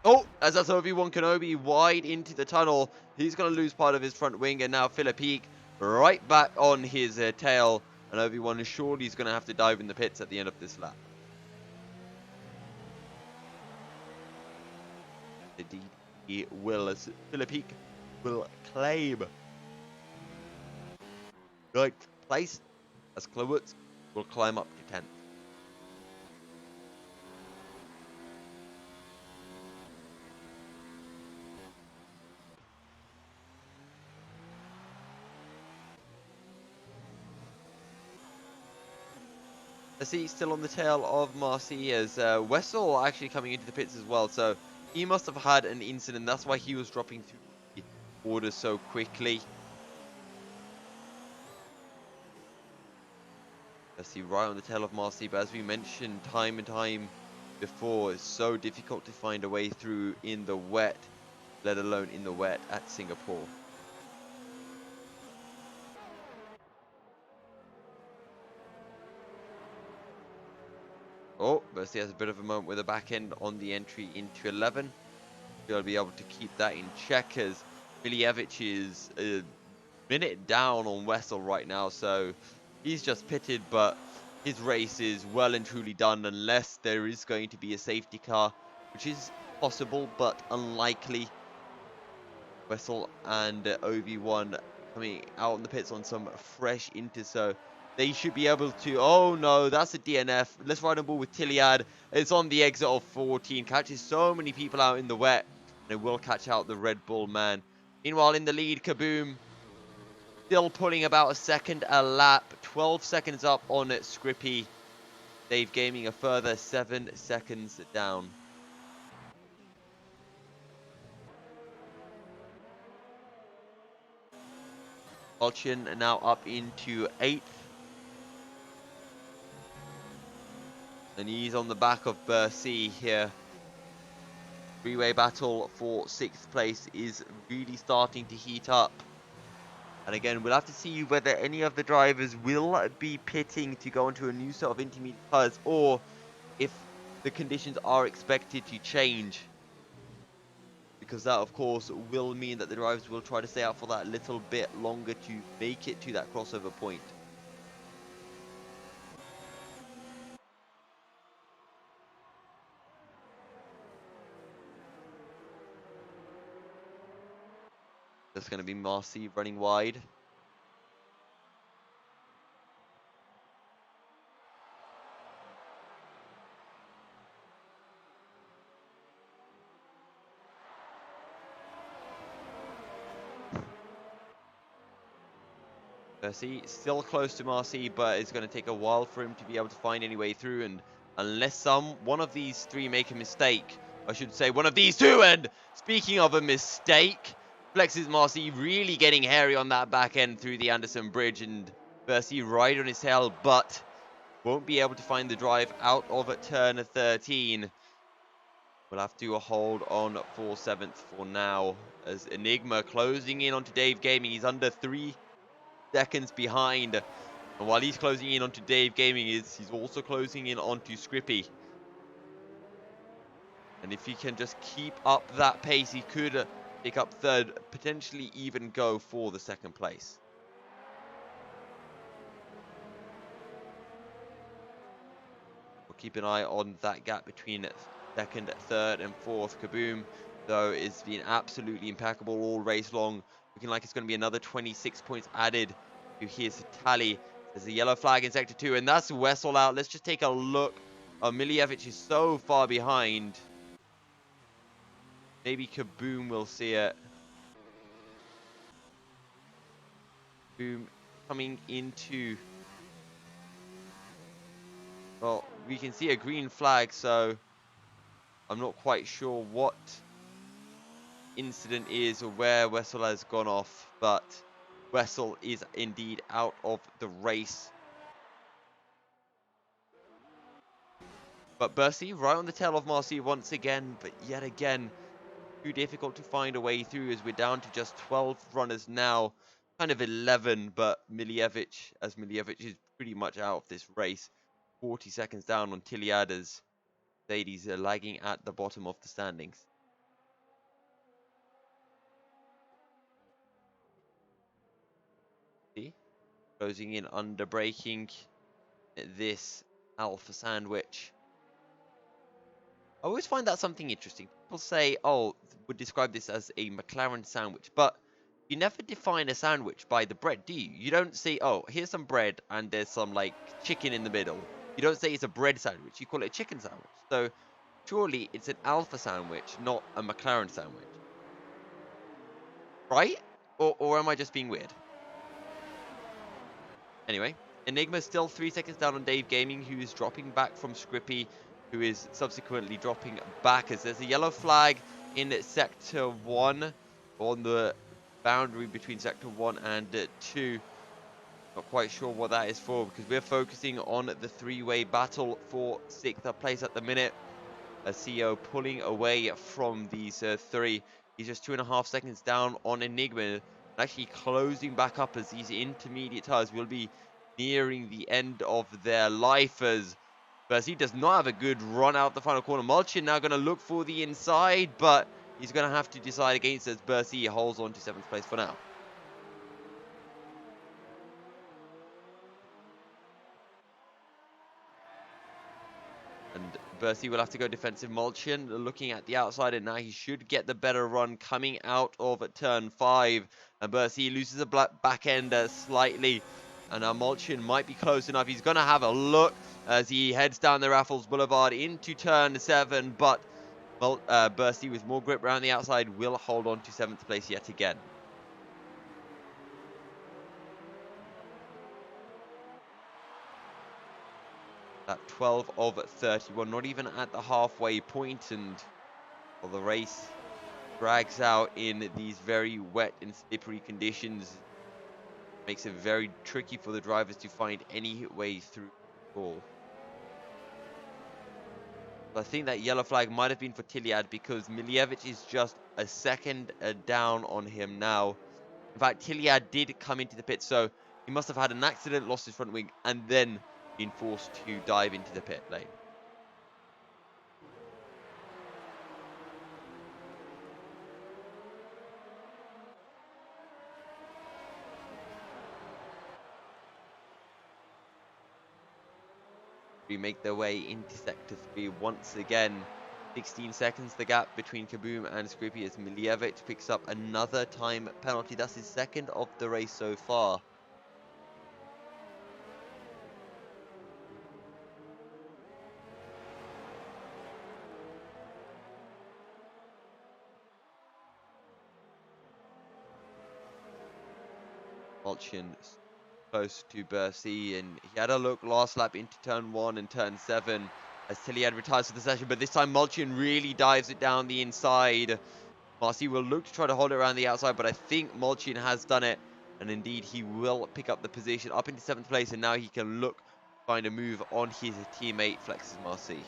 Oh, as that's Obi-Wan Kenobi wide into the tunnel. He's going to lose part of his front wing, and now Philippe right back on his tail. And Obi-Wan is surely he's going to have to dive in the pits at the end of this lap. Indeed, he will, as Philippe will claim 9th place, as Klawutz will climb up to 10th. I see still on the tail of Marcy as Wessel actually coming into the pits as well. So he must have had an incident. That's why he was dropping through the order so quickly. I see right on the tail of Marcy. But as we mentioned time and time before, it's so difficult to find a way through in the wet, let alone in the wet at Singapore. Oh, Bercy has a bit of a moment with a back end on the entry into 11. He'll be able to keep that in check as Miljevic is a minute down on Wessel right now. So he's just pitted, but his race is well and truly done unless there is going to be a safety car, which is possible but unlikely. Wessel and Obi-Wan coming out on the pits on some fresh inter, so they should be able to. Oh no, that's a DNF. Let's ride on ball with Tiliad. It's on the exit of 14. Catches so many people out in the wet. And it will catch out the Red Bull man. Meanwhile, in the lead, Kaboom still pulling about a second a lap. 12 seconds up on Scrippy. Dave Gaming a further 7 seconds down. Olchin now up into 8th. And he's on the back of Bercy here. Three-way battle for 6th place is really starting to heat up. And again, we'll have to see whether any of the drivers will be pitting to go into a new set of intermediate cars, or if the conditions are expected to change. Because that, of course, will mean that the drivers will try to stay out for that little bit longer to make it to that crossover point. That's going to be Marcy running wide. Percy still close to Marcy, but it's going to take a while for him to be able to find any way through. And unless one of these three make a mistake, I should say one of these two. And speaking of a mistake, Flex's Marcy really getting hairy on that back end through the Anderson Bridge, and Percy right on his tail, but won't be able to find the drive out of turn 13. We'll have to hold on for 7th for now, as Enigma closing in onto Dave Gaming. He's under 3 seconds behind. And while he's closing in onto Dave Gaming, he's also closing in onto Scrippy. And if he can just keep up that pace, he could pick up 3rd, potentially even go for the 2nd place. We'll keep an eye on that gap between 2nd, 3rd, and 4th. Kaboom, though, is being absolutely impeccable all race long. Looking like it's going to be another 26 points added to his tally. There's a yellow flag in Sector 2, and that's Wessel out. Let's just take a look. Miljevic is so far behind. Maybe Kaboom will see it. Kaboom coming into... Well, we can see a green flag, so I'm not quite sure what incident is or where Wessel has gone off, but Wessel is indeed out of the race. But Bercy right on the tail of Marcy once again, but yet again too difficult to find a way through, as we're down to just 12 runners now, kind of 11, but Miljevic is pretty much out of this race. 40 seconds down on Tiliad, as Mercedes are lagging at the bottom of the standings. See? Closing in under braking this Alpha sandwich. I always find that something interesting. People say, oh, would describe this as a McLaren sandwich, but you never define a sandwich by the bread, do you? You don't say, oh, here's some bread and there's some like chicken in the middle. You don't say it's a bread sandwich, you call it a chicken sandwich. So surely it's an Alpha sandwich, not a McLaren sandwich. Right? Or am I just being weird? Anyway, Enigma still 3 seconds down on Dave Gaming, who is dropping back from Scrippy, who is subsequently dropping back, as there's a yellow flag in Sector 1 on the boundary between Sector 1 and 2. Not quite sure what that is for, because we're focusing on the 3-way battle for 6th place at the minute. A CEO pulling away from these 3. He's just 2.5 seconds down on Enigma, and actually closing back up, as these intermediate tires will be nearing the end of their life, as Bercy does not have a good run out the final corner. Mulchin now going to look for the inside, but he's going to have to decide against, as Bercy holds on to 7th place for now. And Bercy will have to go defensive. Mulchin looking at the outside, and now he should get the better run coming out of turn 5. And Bercy loses the back end slightly. And now Mulchin might be close enough. He's going to have a look as he heads down the Raffles Boulevard into turn 7. But Bercy, with more grip around the outside, will hold on to 7th place yet again. At 12 of 31, not even at the halfway point, and well, the race drags out in these very wet and slippery conditions. Makes it very tricky for the drivers to find any way through the ball. I think that yellow flag might have been for Tiliad, because Miljevic is just a second down on him now. In fact, Tiliad did come into the pit, so he must have had an accident, lost his front wing, and then been forced to dive into the pit lane. We make their way into Sector 3 once again. 16 seconds the gap between Kaboom and Skrippy as Miljevic picks up another time penalty. That's his second of the race so far. Molchin close to Bercy, and he had a look last lap into turn 1 and turn 7 as Tilly had retires for the session, but this time Molchin really dives it down the inside. Marcy will look to try to hold it around the outside, but I think Molchin has done it, and indeed he will pick up the position up into 7th place, and now he can look to find a move on his teammate Flex's Marcy.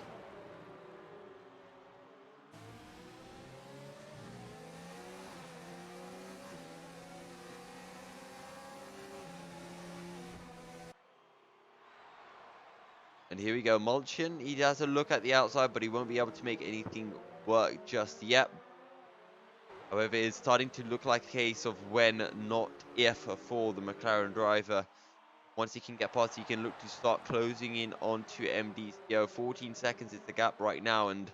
And here we go, Molchin, he has a look at the outside, but he won't be able to make anything work just yet. However, it's starting to look like a case of when, not if, for the McLaren driver. Once he can get past, he can look to start closing in onto MDCO. 14 seconds is the gap right now, and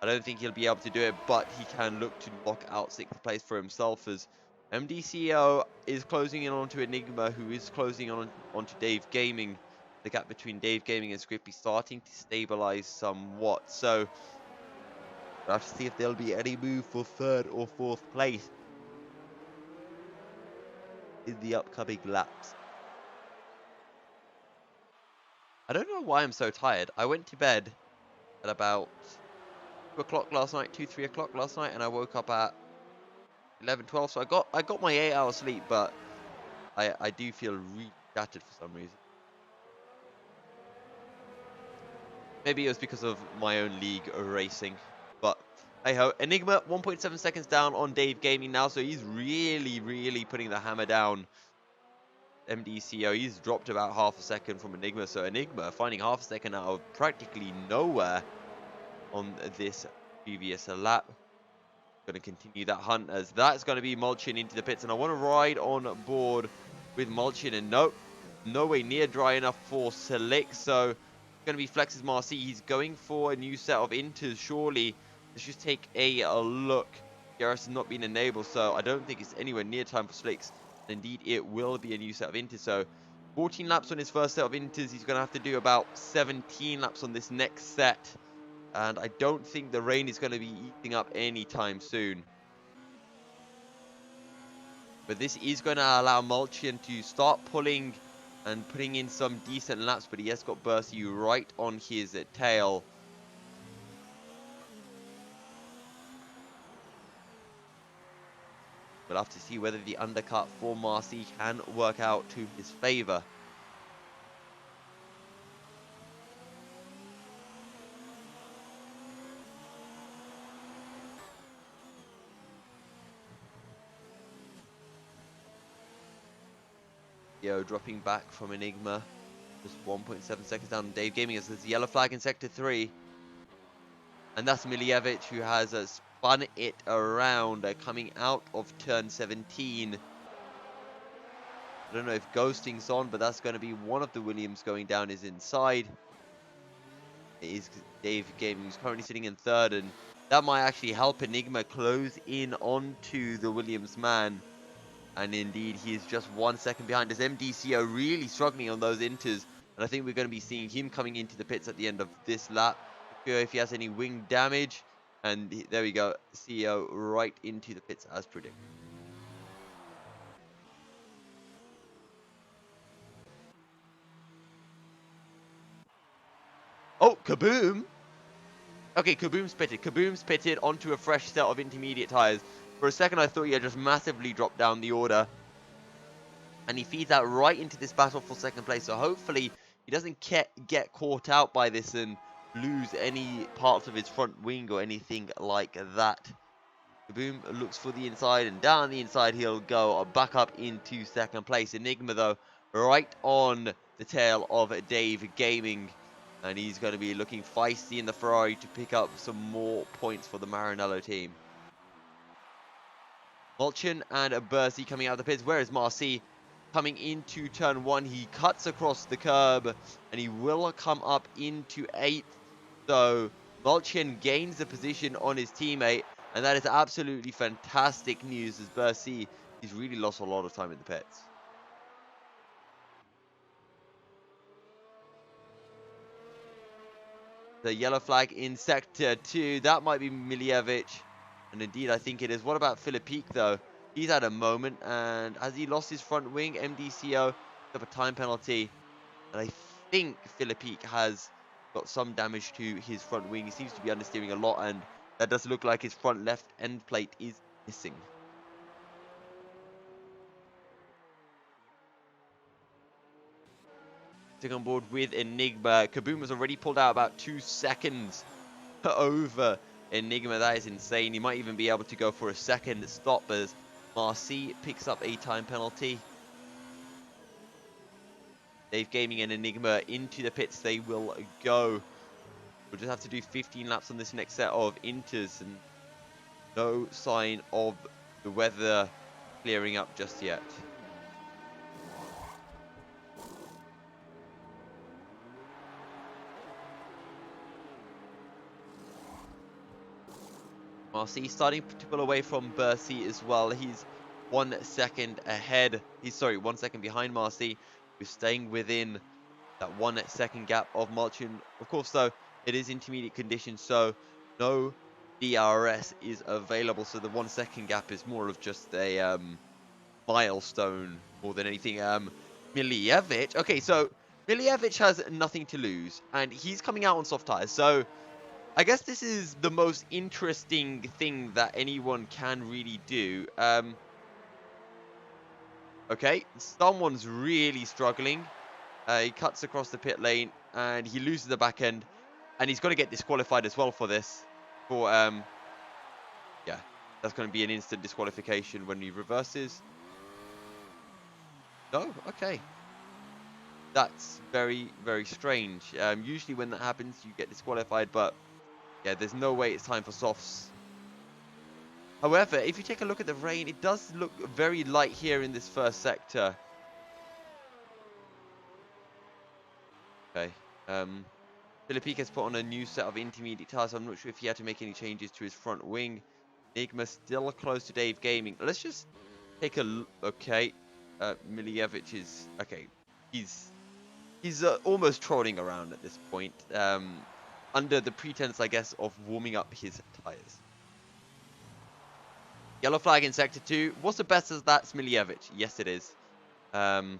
I don't think he'll be able to do it, but he can look to lock out 6th place for himself as MDCO is closing in onto Enigma, who is closing on onto Dave Gaming. The gap between Dave Gaming and Scrippy starting to stabilize somewhat. So we'll have to see if there'll be any move for 3rd or 4th place in the upcoming laps. I don't know why I'm so tired. I went to bed at about 2 o'clock last night, 2, 3 o'clock last night, and I woke up at 11, 12. So I got my 8 hours sleep, but I do feel really shattered for some reason. Maybe it was because of my own league racing, but hey ho. Enigma 1.7 seconds down on Dave Gaming now, so he's really putting the hammer down. MDCO, he's dropped about half a second from Enigma, so Enigma finding half a second out of practically nowhere on this previous lap. Going to continue that hunt as that's going to be Molchin into the pits, and I want to ride on board with Molchin, and nope, no way near dry enough for Slick, so it's going to be Flex's Marcy. He's going for a new set of inters, surely. Let's just take a look. Garrus has not been enabled, so I don't think it's anywhere near time for Slicks. Indeed, it will be a new set of inters, so 14 laps on his first set of inters. He's going to have to do about 17 laps on this next set. And I don't think the rain is going to be eating up anytime soon. But this is going to allow Molchin to start pulling and putting in some decent laps. But he has got Bercy right on his tail. We'll have to see whether the undercut for Marcy can work out to his favor. Yo, dropping back from Enigma. Just 1.7 seconds down. Dave Gaming as there's yellow flag in sector 3. And that's Miljevic who has spun it around, coming out of turn 17. I don't know if ghosting's on, but that's going to be one of the Williams going down is inside. It is Dave Gaming, who's currently sitting in 3rd, and that might actually help Enigma close in onto the Williams man. And indeed, he is just 1 second behind as MDCO really struggling on those inters. And I think we're going to be seeing him coming into the pits at the end of this lap. If he has any wing damage. And there we go, CEO right into the pits as predicted. Oh, Kaboom! Okay, Kaboom's pitted. Kaboom's pitted onto a fresh set of intermediate tires. For a second, I thought he had just massively dropped down the order. And he feeds that right into this battle for 2nd place. So hopefully, he doesn't get caught out by this and lose any parts of his front wing or anything like that. Kaboom looks for the inside, and down the inside he'll go back up into 2nd place. Enigma, though, right on the tail of Dave Gaming. And he's going to be looking feisty in the Ferrari to pick up some more points for the Maranello team. Molchin and Bercy coming out of the pits. Where is Marcy? Coming into turn 1, he cuts across the curb, and he will come up into 8th. So Malchian gains the position on his teammate, and that is absolutely fantastic news as Bercy, he's really lost a lot of time in the pits. The yellow flag in Sector 2, that might be Miljevic. And indeed, I think it is. What about Philippe, though? He's had a moment, and has he lost his front wing? MDCO, up a time penalty. And I think Philippe has got some damage to his front wing. He seems to be understeering a lot, and that does look like his front left end plate is missing. Sitting on board with Enigma. Kaboom has already pulled out about 2 seconds over Enigma. That is insane. He might even be able to go for a second stop as Marcy picks up a time penalty. Dave Gaming and Enigma into the pits. They will go. We'll just have to do 15 laps on this next set of inters, and no sign of the weather clearing up just yet. Marcy starting to pull away from Bercy as well. He's 1 second ahead. He's, sorry, 1 second behind Marcy, who's staying within that 1 second gap of Malchian. Of course, though, it is intermediate conditions, so no DRS is available. So the 1 second gap is more of just a milestone more than anything. Miljevic. Okay, so Miljevic has nothing to lose, and he's coming out on soft tires. So I guess this is the most interesting thing that anyone can really do. Okay, someone's really struggling. He cuts across the pit lane, and he loses the back end, and he's going to get disqualified as well for this. For yeah, that's going to be an instant disqualification when he reverses. No, okay. That's very, very strange. Usually when that happens, you get disqualified, but yeah, there's no way it's time for softs. However, if you take a look at the rain, it does look very light here in this first sector. Okay. Philippe has put on a new set of intermediate tires. I'm not sure if he had to make any changes to his front wing. Enigma still close to Dave Gaming. Let's just take a look. Okay. Miljevic is... Okay. He's almost trolling around at this point. Under the pretense, I guess, of warming up his tires. Yellow flag in Sector 2. What's the best as that's Miljevic? Yes, it is. Kaboom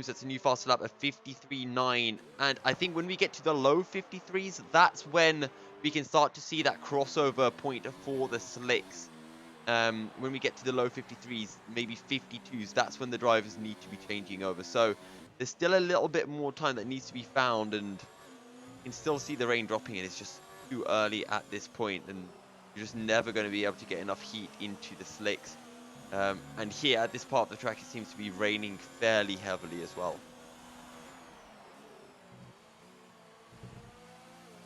sets a new fast lap of 53.9. And I think when we get to the low 53s, that's when we can start to see that crossover point for the slicks. When we get to the low 53s, maybe 52s, that's when the drivers need to be changing over. So there's still a little bit more time that needs to be found, and you can still see the rain dropping, and it's just too early at this point, and you're just never going to be able to get enough heat into the slicks. And here at this part of the track, it seems to be raining fairly heavily as well.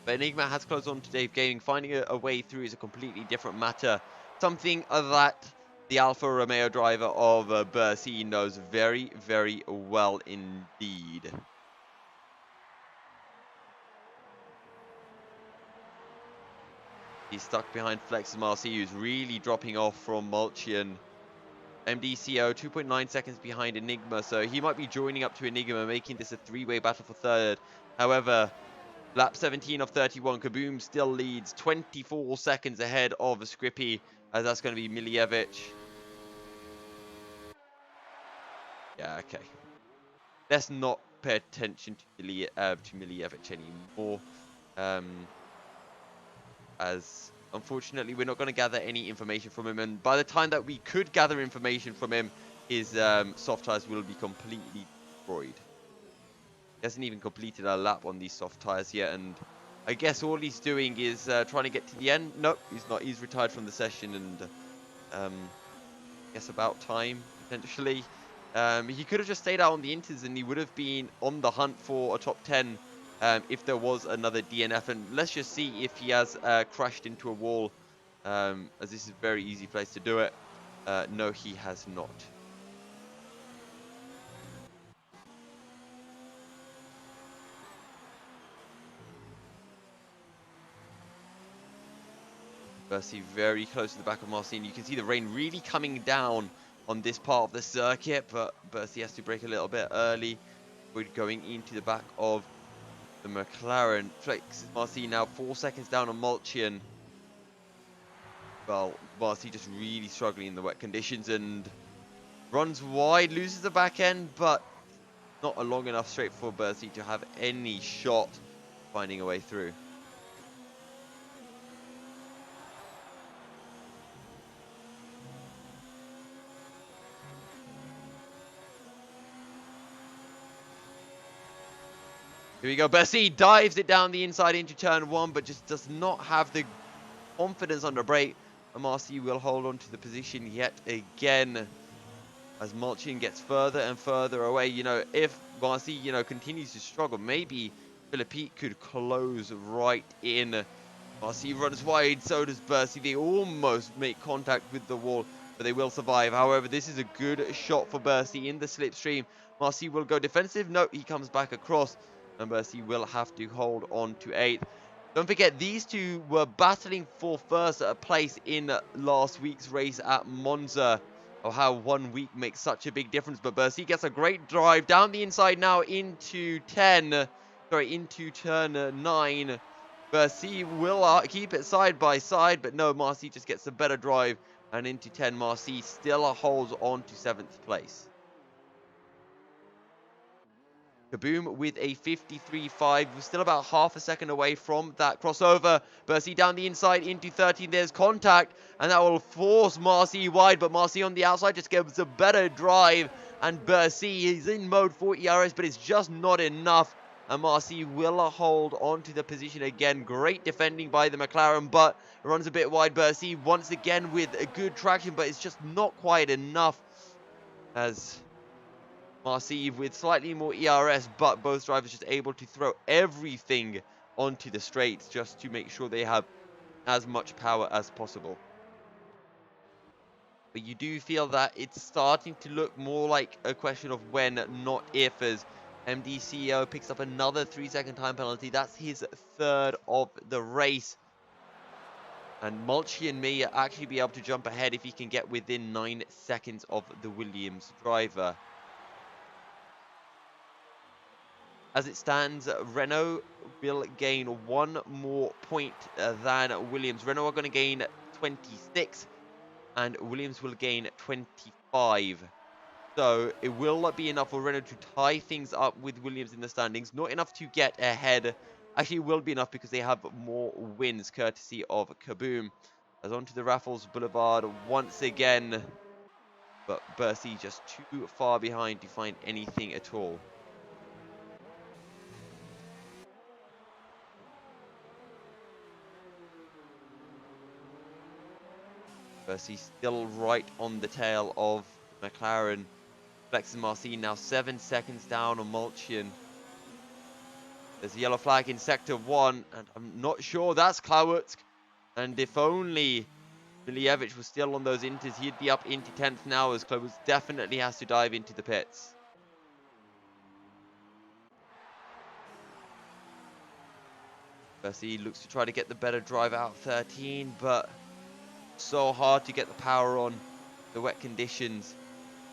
But Enigma has closed on to Dave Gaming. Finding a way through is a completely different matter. Something that the Alfa Romeo driver of Bercy knows very, very well indeed. He's stuck behind Flex Marcy, who's really dropping off from Malchian. MDCO 2.9 seconds behind Enigma, so he might be joining up to Enigma, making this a three-way battle for third. However, lap 17 of 31, Kaboom still leads 24 seconds ahead of Skrippy, as that's going to be Miljevic. Yeah, okay. Let's not pay attention to Miljevic anymore. As unfortunately, we're not going to gather any information from him. And by the time that we could gather information from him, his soft tires will be completely destroyed. He hasn't even completed a lap on these soft tires yet. And I guess all he's doing is trying to get to the end. Nope, he's not. He's retired from the session, and I guess about time, potentially. He could have just stayed out on the inters, and he would have been on the hunt for a top 10 if there was another DNF. And let's just see if he has crashed into a wall, as this is a very easy place to do it. No, he has not. Bercy very close to the back of Marcy, and you can see the rain really coming down on this part of the circuit, but Bercy has to brake a little bit early. We're going into the back of the McLaren. Flex Marcy now 4 seconds down on Mulchian. Well, Marcy just really struggling in the wet conditions and runs wide, loses the back end, but not a long enough straight for Bercy to have any shot finding a way through. Here we go. Bercy dives it down the inside into turn 1, but just does not have the confidence under brake. And Marcy will hold on to the position yet again as Mulchian gets further and further away. You know, if Marcy, you know, continues to struggle, maybe Philippe could close right in. Marcy runs wide, so does Bercy. They almost make contact with the wall, but they will survive. However, this is a good shot for Bercy in the slipstream. Marcy will go defensive. No, he comes back across, and Bercy will have to hold on to 8th. Don't forget, these two were battling for first place in last week's race at Monza. Oh, how 1 week makes such a big difference. But Bercy gets a great drive down the inside now into into turn 9. Bercy will keep it side by side, but no, Marcy just gets a better drive. And into 10, Marcy still holds on to 7th place. Kaboom with a 53.5. We're still about half a second away from that crossover. Bercy down the inside into 13. There's contact, and that will force Marcy wide, but Marcy on the outside just gives a better drive. And Bercy is in mode 40 ERS, but it's just not enough. And Marcy will hold on to the position again. Great defending by the McLaren, but runs a bit wide. Bercy once again with a good traction, but it's just not quite enough. As Marcy with slightly more ERS, but both drivers just able to throw everything onto the straights just to make sure they have as much power as possible. But you do feel that it's starting to look more like a question of when, not if, as MD CEO picks up another 3-second time penalty. That's his 3rd of the race. And Mulchian may actually be able to jump ahead if he can get within 9 seconds of the Williams driver. As it stands, Renault will gain 1 more point than Williams. Renault are going to gain 26, and Williams will gain 25. So it will not be enough for Renault to tie things up with Williams in the standings. Not enough to get ahead. Actually, it will be enough because they have more wins, courtesy of Kaboom. As onto the Raffles Boulevard once again. But Bercy just too far behind to find anything at all. Bercy still right on the tail of McLaren. Flex and Marcy now 7 seconds down on Mulchian. There's a yellow flag in sector 1, and I'm not sure that's Klawutsk. And if only Milievich was still on those inters, he'd be up into 10th now, as Klawutsk definitely has to dive into the pits. Bercy looks to try to get the better drive out of 13, but so hard to get the power on the wet conditions.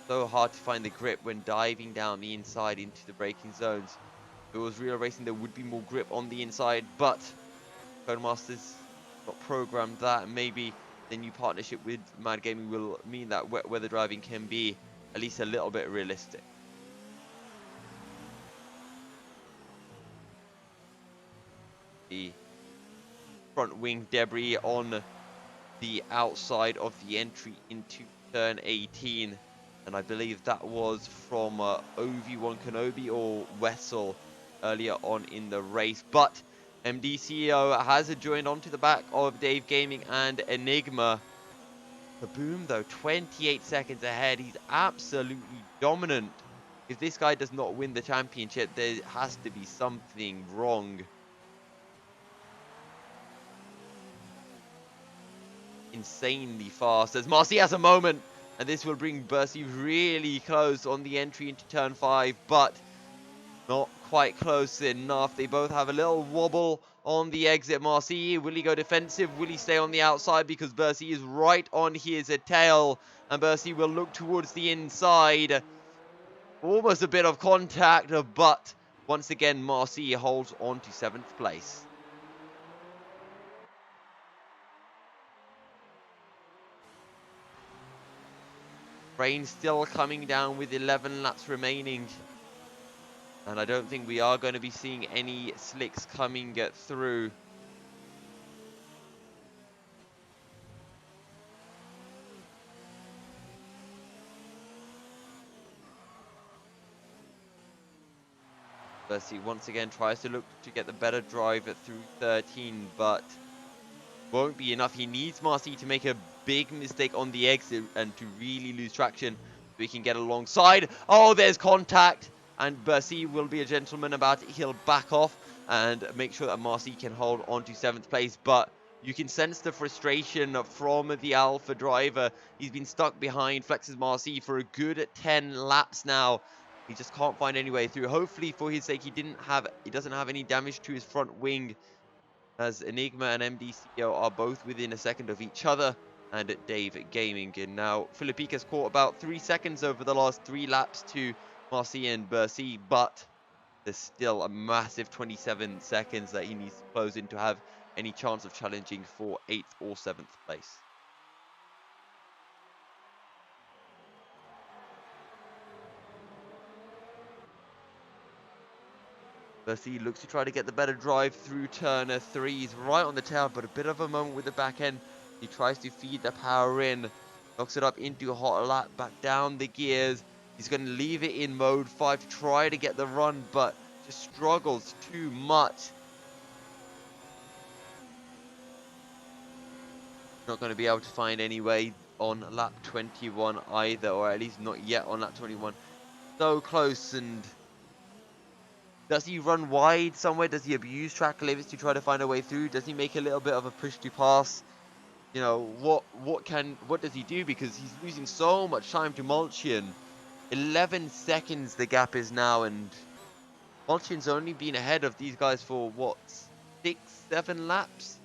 So hard to find the grip when diving down the inside into the braking zones. If it was real racing, there would be more grip on the inside, but Codemasters not programmed that. And maybe the new partnership with Mad Gaming will mean that wet weather driving can be at least a little bit realistic. The front wing debris on the outside of the entry into turn 18, and I believe that was from OV1 Kenobi or Wessel earlier on in the race. But MD CEO has joined onto the back of Dave Gaming and Enigma. Kaboom though, 28 seconds ahead. He's absolutely dominant. If this guy does not win the championship, there has to be something wrong. Insanely fast as Marcy has a moment, and this will bring Bercy really close on the entry into turn 5, but not quite close enough. They both have a little wobble on the exit. Marcy, will he go defensive? Will he stay on the outside? Because Bercy is right on his tail. And Bercy will look towards the inside. Almost a bit of contact, but once again, Marcy holds on to 7th place. Rain still coming down with 11 laps remaining. And I don't think we are going to be seeing any slicks coming through. Bercy once again tries to look to get the better drive through 13, but won't be enough. He needs Marcy to make a big mistake on the exit and to really lose traction so he can get alongside. Oh, there's contact. And Bercy will be a gentleman about it. He'll back off and make sure that Marcy can hold on to 7th place. But you can sense the frustration from the Alpha driver. He's been stuck behind Flex's Marcy for a good 10 laps now. He just can't find any way through. Hopefully, for his sake, he doesn't have any damage to his front wing, as Enigma and MDCO are both within a second of each other, and Dave Gaming. And now Filipica's caught about 3 seconds over the last 3 laps to Marcy and Bercy, but there's still a massive 27 seconds that he needs to close in to have any chance of challenging for 8th or 7th place. Bercy looks to try to get the better drive through turn 3. He's right on the tail, but a bit of a moment with the back end. He tries to feed the power in, knocks it up into a hot lap, back down the gears. He's going to leave it in mode 5 to try to get the run, but just struggles too much. Not going to be able to find any way on lap 21 either, or at least not yet on lap 21. So close. And does he run wide somewhere? Does he abuse track limits to try to find a way through? Does he make a little bit of a push to pass? You know, what does he do? Because he's losing so much time to Mulchian. 11 seconds the gap is now, and Mulchian's only been ahead of these guys for what, 6, 7 laps?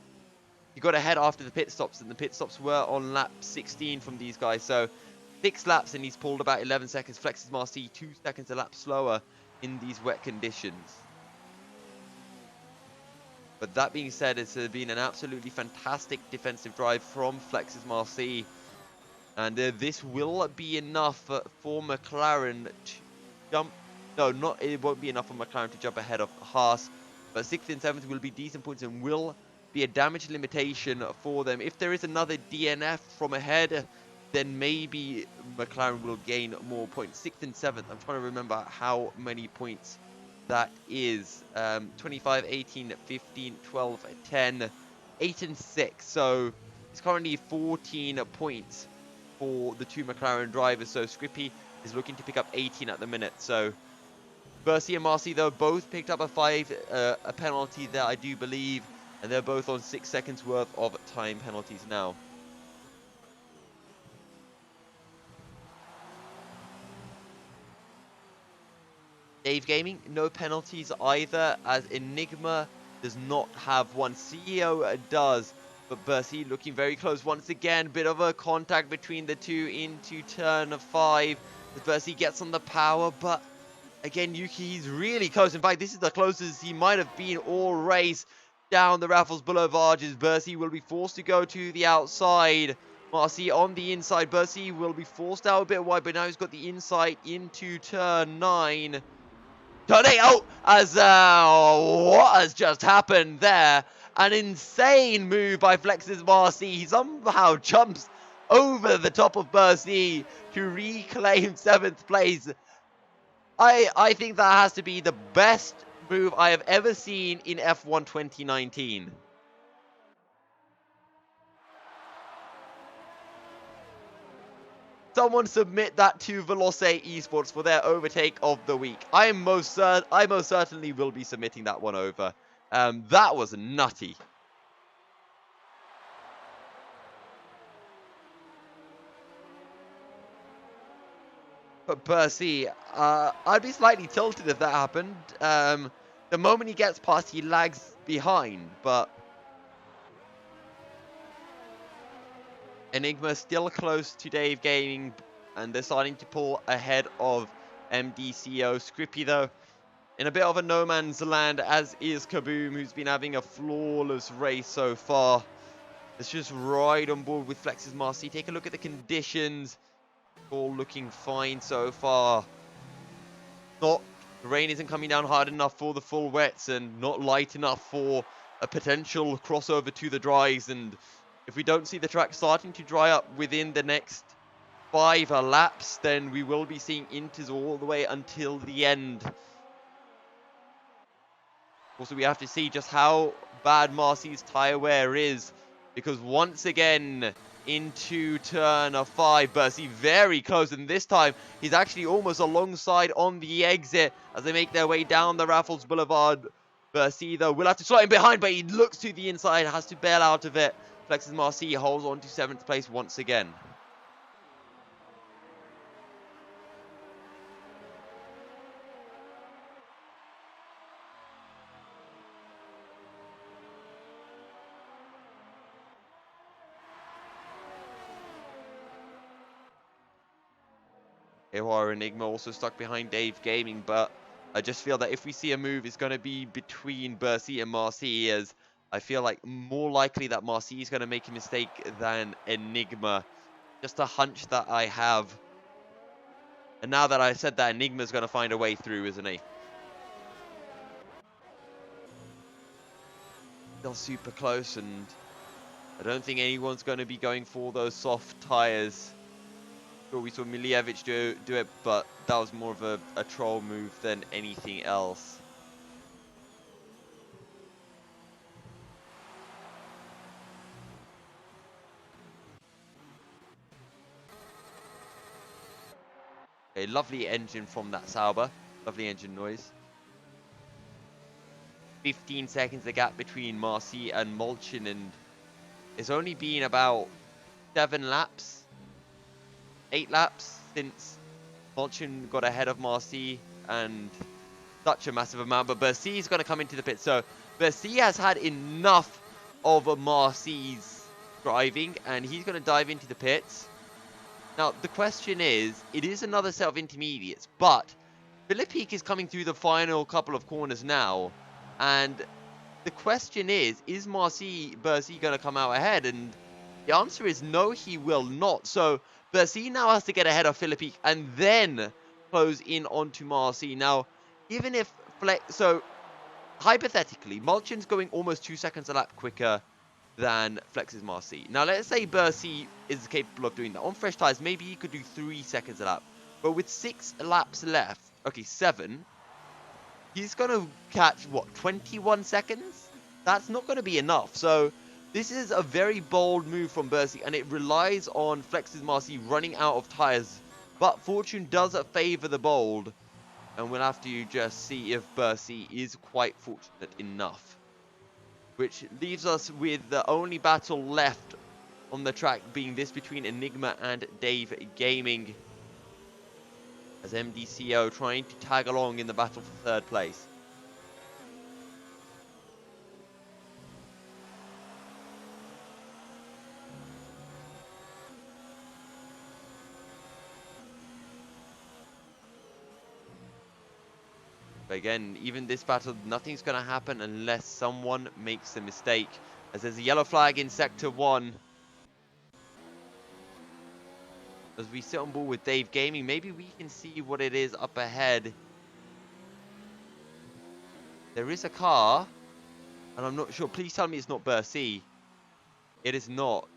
He got ahead after the pit stops, and the pit stops were on lap 16 from these guys. So 6 laps, and he's pulled about 11 seconds. Flex's Marcy 2 seconds a lap slower in these wet conditions. But that being said, it's been an absolutely fantastic defensive drive from Flex's Marcy. And this will be enough for McLaren to jump. No, it won't be enough for McLaren to jump ahead of Haas. But 6th and 7th will be decent points and will be a damage limitation for them. If there is another DNF from ahead, then maybe McLaren will gain more points. 6th and 7th, I'm trying to remember how many points that is. 25, 18, 15, 12, 10, 8 and 6. So it's currently 14 points for the 2 McLaren drivers. So Scrippy is looking to pick up 18 at the minute. So Bercy and Marcy, though, both picked up a penalty there, I do believe. And they're both on 6 seconds worth of time penalties now. Dave Gaming, no penalties either, as Enigma does not have one. CEO does, but Bercy looking very close once again. Bit of a contact between the two into turn 5. Bercy gets on the power, but again, Yuki's really close. In fact, this is the closest he might have been all race. Down the Raffles Boulevard, Bercy will be forced to go to the outside. Marcy on the inside. Bercy will be forced out a bit wide, but now he's got the insight into turn 9. Turn 8 out as what has just happened there? An insane move by Flex's Marcy. He somehow jumps over the top of Bercy to reclaim 7th place. I think that has to be the best move I have ever seen in F1 2019. Someone submit that to Veloce Esports for their overtake of the week. I most certainly will be submitting that one over. That was nutty. But Percy, I'd be slightly tilted if that happened. The moment he gets past, he lags behind, but Enigma still close to Dave Gaming, and they're starting to pull ahead of MDCO. Scrippy, though, in a bit of a no man's land, as is Kaboom, who's been having a flawless race so far. Let's just ride on board with Flex's Marcy. Take a look at the conditions. All looking fine so far. The rain isn't coming down hard enough for the full wets, and not light enough for a potential crossover to the dries. And if we don't see the track starting to dry up within the next 5 laps, then we will be seeing inters all the way until the end. Also, we have to see just how bad Marcy's tyre wear is, because once again, into turn 5, Bercy very close, and this time he's actually almost alongside on the exit as they make their way down the Raffles Boulevard. Bercy, though, will have to slot him behind, but he looks to the inside, has to bail out of it. Flex's Marcy holds on to 7th place once again. AOR Enigma also stuck behind Dave Gaming, but I just feel that if we see a move, it's going to be between Bercy and Marcy, as I feel like more likely that Marcy is going to make a mistake than Enigma. Just a hunch that I have. And now that I said that, Enigma's going to find a way through, isn't he? Still super close, and I don't think anyone's going to be going for those soft tires. Sure, we saw Milievich do it, but that was more of a troll move than anything else. A lovely engine from that Sauber. Lovely engine noise. 15 seconds the gap between Marcy and Molchin, and it's only been about 7 laps, 8 laps since Molchin got ahead of Marcy, and such a massive amount. But Bercy is going to come into the pit, so Bercy has had enough of Marcy's driving, and he's going to dive into the pits. Now, the question is, it is another set of intermediates, but Philippe is coming through the final couple of corners now, and the question is Bercy going to come out ahead? And the answer is no, he will not. So Bercy now has to get ahead of Philippe and then close in onto Marcy. Now, even if so hypothetically, Molchin's going almost 2 seconds a lap quicker than Flex's Marcy. Now, let's say Bercy is capable of doing that. On fresh tires, maybe he could do 3 seconds a lap. But with 6 laps left, okay, 7, he's going to catch, what, 21 seconds? That's not going to be enough. So this is a very bold move from Bercy, and it relies on Flex's Marcy running out of tires. But fortune does favor the bold, and we'll have to just see if Bercy is quite fortunate enough. Which leaves us with the only battle left on the track being this between Enigma and Dave Gaming, as MDCO trying to tag along in the battle for 3rd place. But again, even this battle, nothing's going to happen unless someone makes a mistake, as there's a yellow flag in Sector 1. As we sit on board with Dave Gaming, maybe we can see what it is up ahead. There is a car, and I'm not sure. Please tell me it's not Bercy. It is not.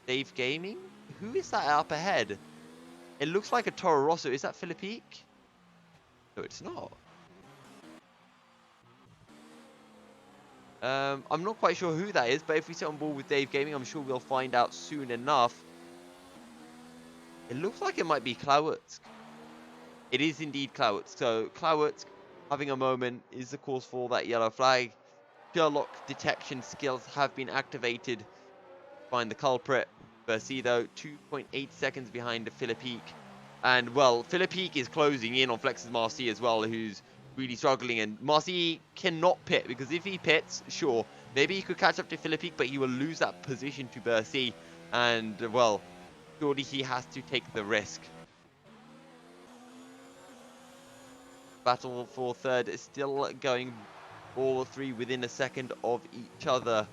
Dave Gaming? Who is that up ahead? It looks like a Toro Rosso. Is that Philippe? No, it's not. I'm not quite sure who that is, but if we sit on board with Dave Gaming, I'm sure we'll find out soon enough. It looks like it might be Klauwitz. It is indeed Klauwitz. So Klauwitz having a moment is the cause for that yellow flag. Sherlock detection skills have been activated to find the culprit. Bercy, though, 2.8 seconds behind Philippe. And, well, Philippe is closing in on Flex's Marcy as well, who's really struggling. And Marcy cannot pit, because if he pits, sure, maybe he could catch up to Philippe, but he will lose that position to Bercy. And, well, surely he has to take the risk. Battle for third is still going, all three within a second of each other.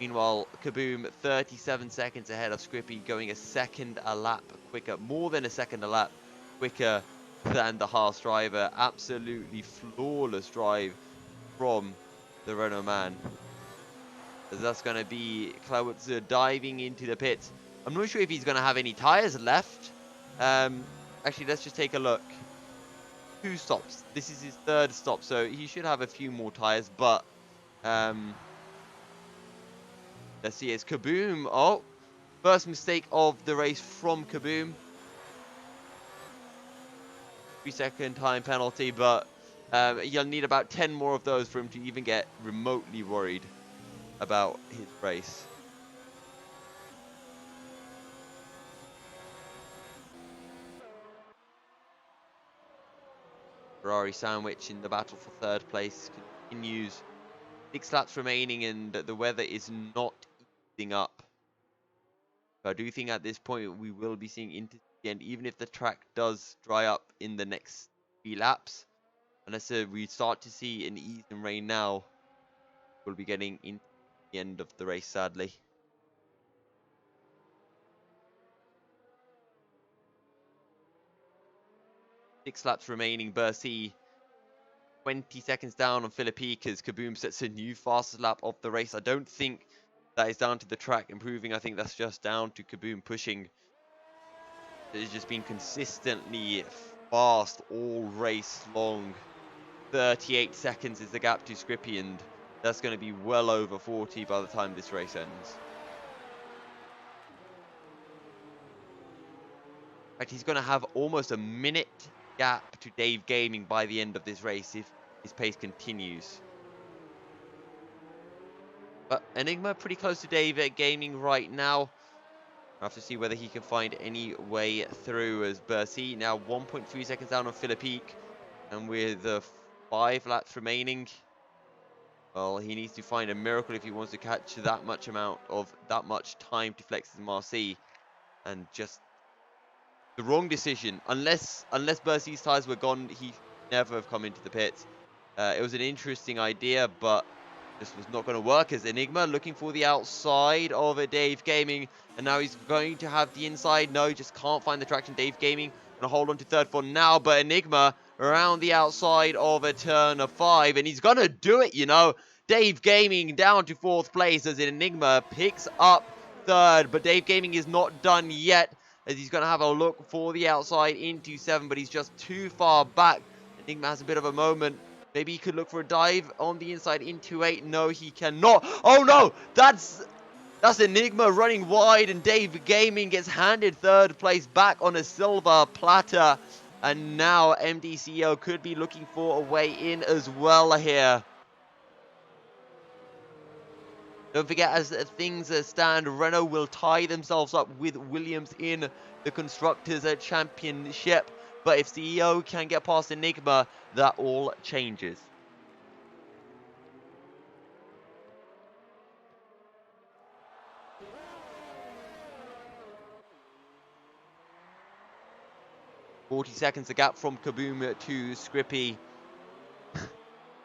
Meanwhile, Kaboom 37 seconds ahead of Scrippy, going a second a lap quicker, more than a second a lap quicker than the Haas driver. Absolutely flawless drive from the Renault man. As that's going to be Klauwitzer diving into the pits. I'm not sure if he's going to have any tyres left. Actually, let's just take a look. 2 stops. This is his 3rd stop, so he should have a few more tyres, but let's see, it's Kaboom. Oh, first mistake of the race from Kaboom. 3-second time penalty, but you'll need about 10 more of those for him to even get remotely worried about his race. Ferrari sandwich in the battle for 3rd place continues. 6 laps remaining and the weather is not easing up. So I do think at this point we will be seeing into the end, even if the track does dry up in the next 3 laps. Unless we start to see an ease in rain now, we'll be getting into the end of the race, sadly. Six laps remaining. Bercy 20 seconds down on Philippe as Kaboom sets a new fastest lap of the race. I don't think that is down to the track improving. I think that's just down to Kaboom pushing. It's just been consistently fast all race long. 38 seconds is the gap to Scrippy, and that's going to be well over 40 by the time this race ends. In fact, he's going to have almost a minute gap to Dave Gaming by the end of this race if his pace continues. But Enigma pretty close to Dave Gaming right now. I have to see whether he can find any way through, as Bercy now 1.3 seconds down on Philippe, and with 5 laps remaining, well, he needs to find a miracle if he wants to catch that much time to flex his Marcy, and just the wrong decision. Unless Bercy's tyres were gone, he'd never have come into the pits. It was an interesting idea, but this was not going to work, as Enigma looking for the outside of Dave Gaming, and now he's going to have the inside. No, he just can't find the traction. Dave Gaming going to hold on to 3rd for now, but Enigma around the outside of a turn of 5, and he's going to do it, you know. Dave Gaming down to 4th place as Enigma picks up 3rd, but Dave Gaming is not done yet, as he's going to have a look for the outside into 7, but he's just too far back. Enigma has a bit of a moment. Maybe he could look for a dive on the inside into 8. No, he cannot. Oh no, that's Enigma running wide, and Dave Gaming gets handed 3rd place back on a silver platter. And now MDCO could be looking for a way in as well here. Don't forget, as things stand, Renault will tie themselves up with Williams in the Constructors' Championship. But if CEO can get past Enigma, that all changes. "40 seconds the gap from Kaboom to Scrippy."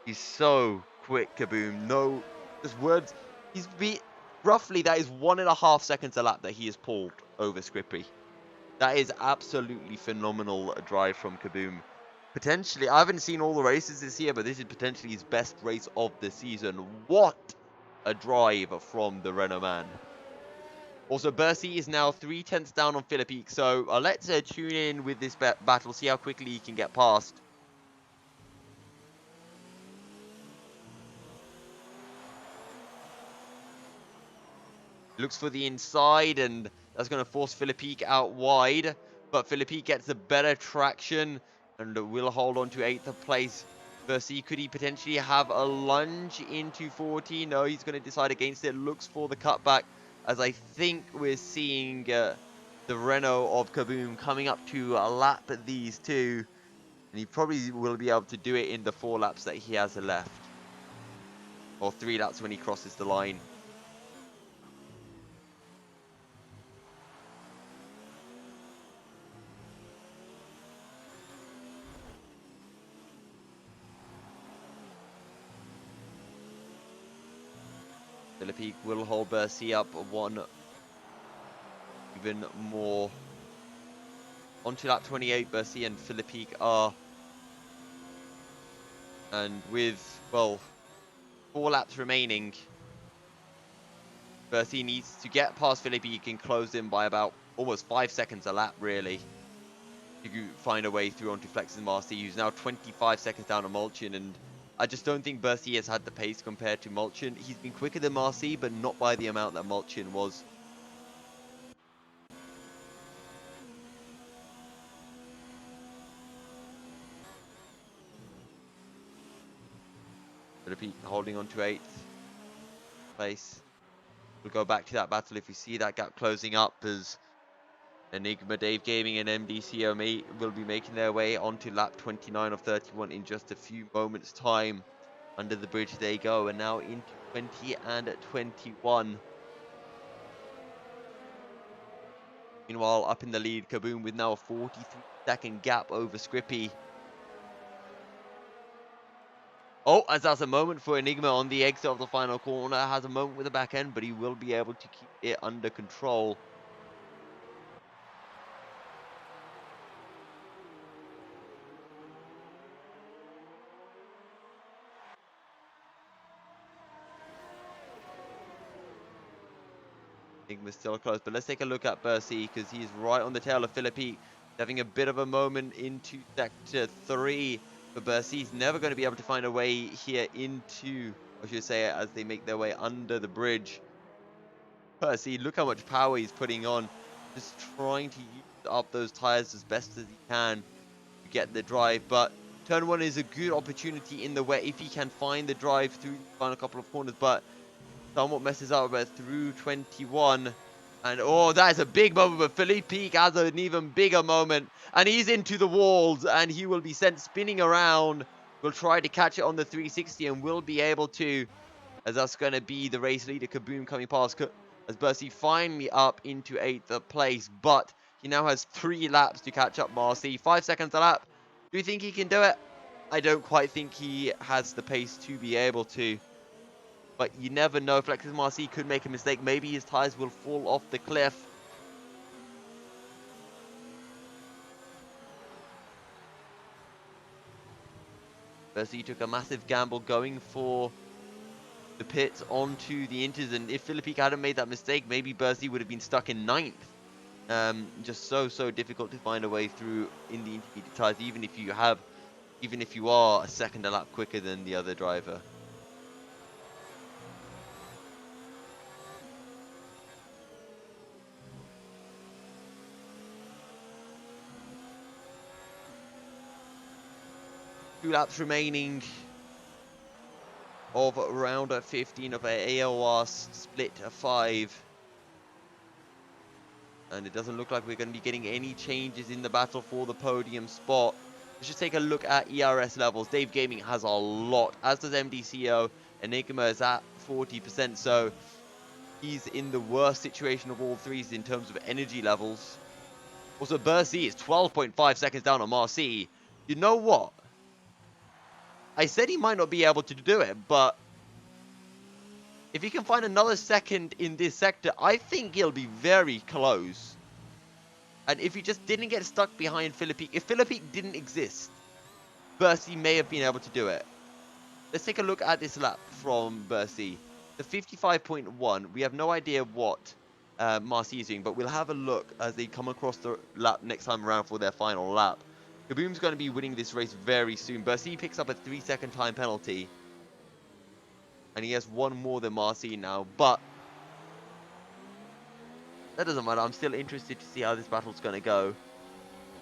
He's so quick, Kaboom. No, just words. He's beat roughly, that is 1.5 seconds a lap that he has pulled over Scrippy. That is absolutely phenomenal drive from Kaboom. Potentially, I haven't seen all the races this year, but this is potentially his best race of the season. What a drive from the Renault man. Also, Bercy is now 3/10 down on Philippe, so let's tune in with this battle, see how quickly he can get past. Looks for the inside, and that's going to force Philippe out wide. But Philippe gets the better traction and will hold on to 8th place. Versi, could he potentially have a lunge into 40? No, he's going to decide against it. Looks for the cutback, as I think we're seeing the Renault of Kaboom coming up to a lap at these two. And he probably will be able to do it in the 4 laps that he has left. Or 3 laps when he crosses the line. Philippe will hold Bercy up one even more. Onto lap 28, Bercy and Philippe are. And with, well, 4 laps remaining, Bercy needs to get past Philippe. He can close him by about almost 5 seconds a lap, really. You can find a way through onto Flex and Marcy, who's now 25 seconds down on Mulchin, and I just don't think Bercy has had the pace compared to Mulchin. He's been quicker than Marcy, but not by the amount that Mulchin was. Philippe holding on to 8th place. We'll go back to that battle if we see that gap closing up, as Enigma, Dave Gaming, and MDCO will be making their way onto lap 29 of 31 in just a few moments' time. Under the bridge they go, and now into 20 and 21. Meanwhile, up in the lead, Kaboom with now a 43-second gap over Scrippy. Oh, as that's a moment for Enigma on the exit of the final corner. Has a moment with the back end, but he will be able to keep it under control. Enigma's still close, but let's take a look at Bercy, because he's right on the tail of Philippe, having a bit of a moment into Sector 3. But Bercy's never going to be able to find a way here into, I should say, as they make their way under the bridge. Bercy, look how much power he's putting on, just trying to use up those tires as best as he can to get the drive. But turn 1 is a good opportunity in the wet if he can find the drive through the final couple of corners, but somewhat messes up through 21. And oh, that is a big moment, but Philippe has an even bigger moment, and he's into the walls, and he will be sent spinning around. Will try to catch it on the 360 and will be able to, as that's going to be the race leader Kaboom coming past, as Bercy finally up into 8th place, but he now has 3 laps to catch up Marcy. 5 seconds a lap. Do you think he can do it? I don't quite think he has the pace to be able to. But you never know. Flexus Marcy could make a mistake. Maybe his tires will fall off the cliff. Bercy took a massive gamble going for the pits onto the inters. And if Philippe hadn't made that mistake, maybe Bercy would have been stuck in 9th. Just so difficult to find a way through in the intermediate tires, even if you are a second a lap quicker than the other driver. Two laps remaining of round 15 of AOR split 5. And it doesn't look like we're going to be getting any changes in the battle for the podium spot. Let's just take a look at ERS levels. Dave Gaming has a lot, as does MDCO. Enigma is at 40%, so he's in the worst situation of all threes in terms of energy levels. Also, Bercy is 12.5 seconds down on Marcy. You know what? I said he might not be able to do it, but if he can find another second in this sector, I think he'll be very close. And if he just didn't get stuck behind Philippe, if Philippe didn't exist, Bercy may have been able to do it. Let's take a look at this lap from Bercy. The 55.1, we have no idea what Marcy is doing, but we'll have a look as they come across the lap next time around for their final lap. Kaboom's going to be winning this race very soon. Bercy picks up a 3-second time penalty. And he has 1 more than Marcy now, but that doesn't matter. I'm still interested to see how this battle's going to go.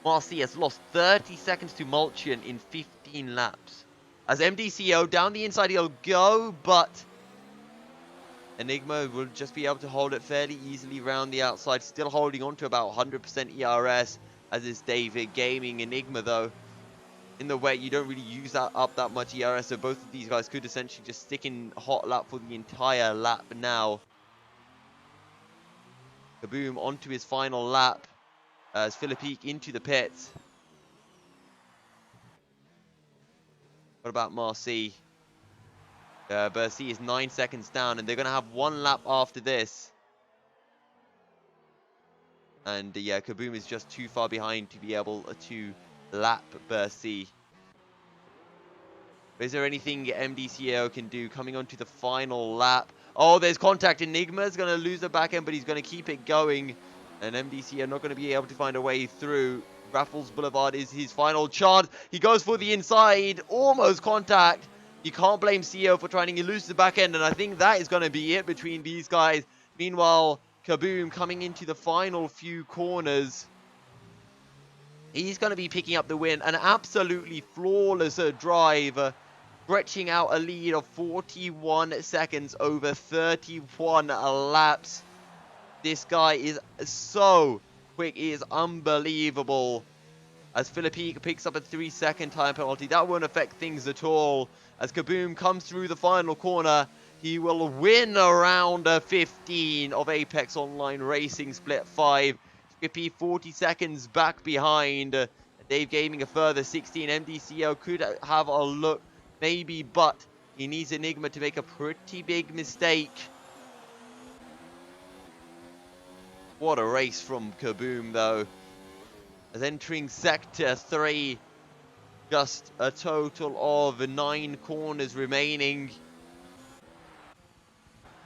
Marcy has lost 30 seconds to Mulchian in 15 laps. As MDCO down the inside he'll go, but Enigma will just be able to hold it fairly easily around the outside, still holding on to about 100% ERS, as is David Gaming. Enigma, though, in the way you don't really use that much ERS, so both of these guys could essentially just stick in hot lap for the entire lap now. Kaboom onto his final lap as Philippe into the pits. What about Marcy? Bercy is 9 seconds down, and they're going to have one lap after this. And yeah, Kaboom is just too far behind to be able to lap Bercy. Is there anything MDCO can do coming onto the final lap? Oh, there's contact. Enigma's going to lose the back end, but he's going to keep it going. And MDCO not going to be able to find a way through. Raffles Boulevard is his final chance. He goes for the inside. Almost contact. You can't blame CO for trying to lose the back end. And I think that is going to be it between these guys. Meanwhile, Kaboom coming into the final few corners. He's going to be picking up the win. An absolutely flawless drive. Stretching out a lead of 41 seconds over 31 laps. This guy is so quick. He is unbelievable. As Philippe picks up a 3-second time penalty. That won't affect things at all. As Kaboom comes through the final corner, he will win around 15 of Apex Online Racing Split 5. Skippy 40 seconds back behind. Dave Gaming a further 16. MDCO could have a look. Maybe, but he needs Enigma to make a pretty big mistake. What a race from Kaboom, though. As entering Sector 3, just a total of 9 corners remaining.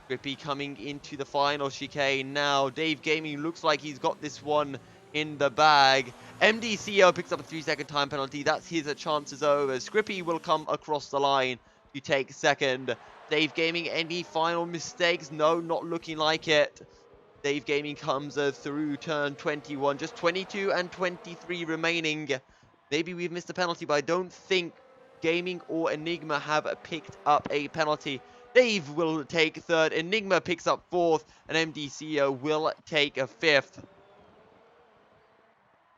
Grippy coming into the final chicane now. Dave Gaming looks like he's got this one in the bag. MDCO picks up a 3-second time penalty. That's his chances over. Scrippy will come across the line to take second. Dave Gaming, any final mistakes? No, not looking like it. Dave Gaming comes through turn 21. Just 22 and 23 remaining. Maybe we've missed a penalty, but I don't think Gaming or Enigma have picked up a penalty. Dave will take third. Enigma picks up fourth. And MDCO will take a fifth. Is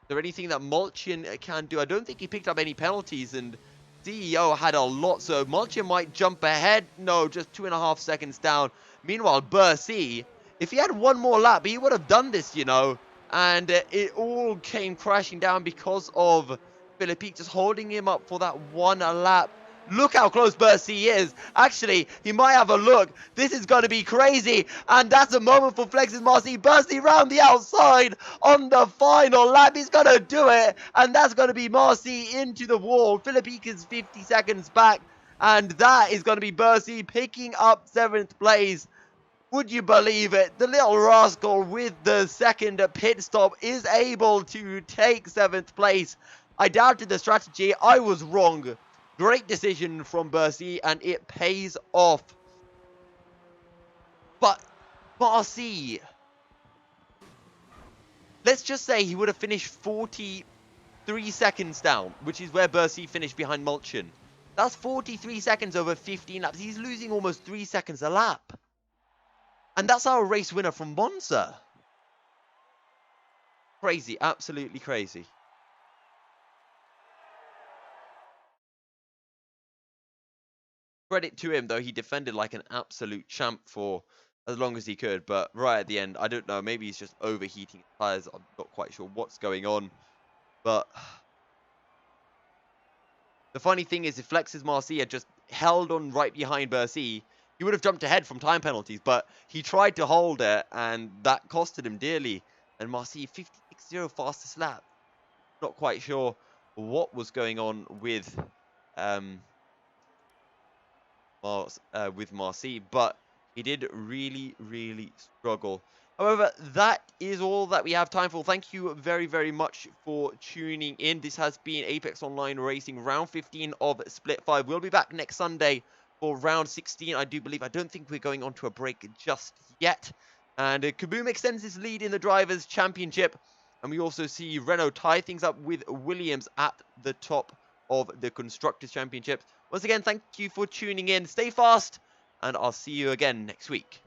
there anything that Mulchin can do? I don't think he picked up any penalties, and CEO had a lot, so Mulchin might jump ahead. No, just 2.5 seconds down. Meanwhile, Bercy, if he had one more lap, he would have done this, you know. And it all came crashing down because of Philippe just holding him up for that one lap. Look how close Bercy is. Actually, he might have a look. This is going to be crazy. And that's a moment for Flex's Marcy. Bercy round the outside on the final lap. He's going to do it. And that's going to be Marcy into the wall. Philippe is 50 seconds back. And that is going to be Bercy picking up 7th place. Would you believe it? The little rascal with the second pit stop is able to take 7th place. I doubted the strategy. I was wrong. Great decision from Bercy, and it pays off. But Marcy, let's just say he would have finished 43 seconds down, which is where Bercy finished behind Mulchin. That's 43 seconds over 15 laps. He's losing almost 3 seconds a lap. And that's our race winner from Monza. Crazy, absolutely crazy. Credit to him, though, he defended like an absolute champ for as long as he could. But right at the end, I don't know, maybe he's just overheating his tires. I'm not quite sure what's going on. But the funny thing is, if Flex's Marcy had just held on right behind Bercy, he would have jumped ahead from time penalties. But he tried to hold it, and that costed him dearly. And Marcy, 56.0 fastest lap. Not quite sure what was going on with Marcy, but he did really, really struggle. However, that is all that we have time for. Thank you very, very much for tuning in. This has been Apex Online Racing Round 15 of Split 5. We'll be back next Sunday for Round 16, I do believe. I don't think we're going on to a break just yet. And Kaboom extends his lead in the Drivers' Championship. And we also see Renault tie things up with Williams at the top of the Constructors' Championships. Once again, thank you for tuning in. Stay fast, and I'll see you again next week.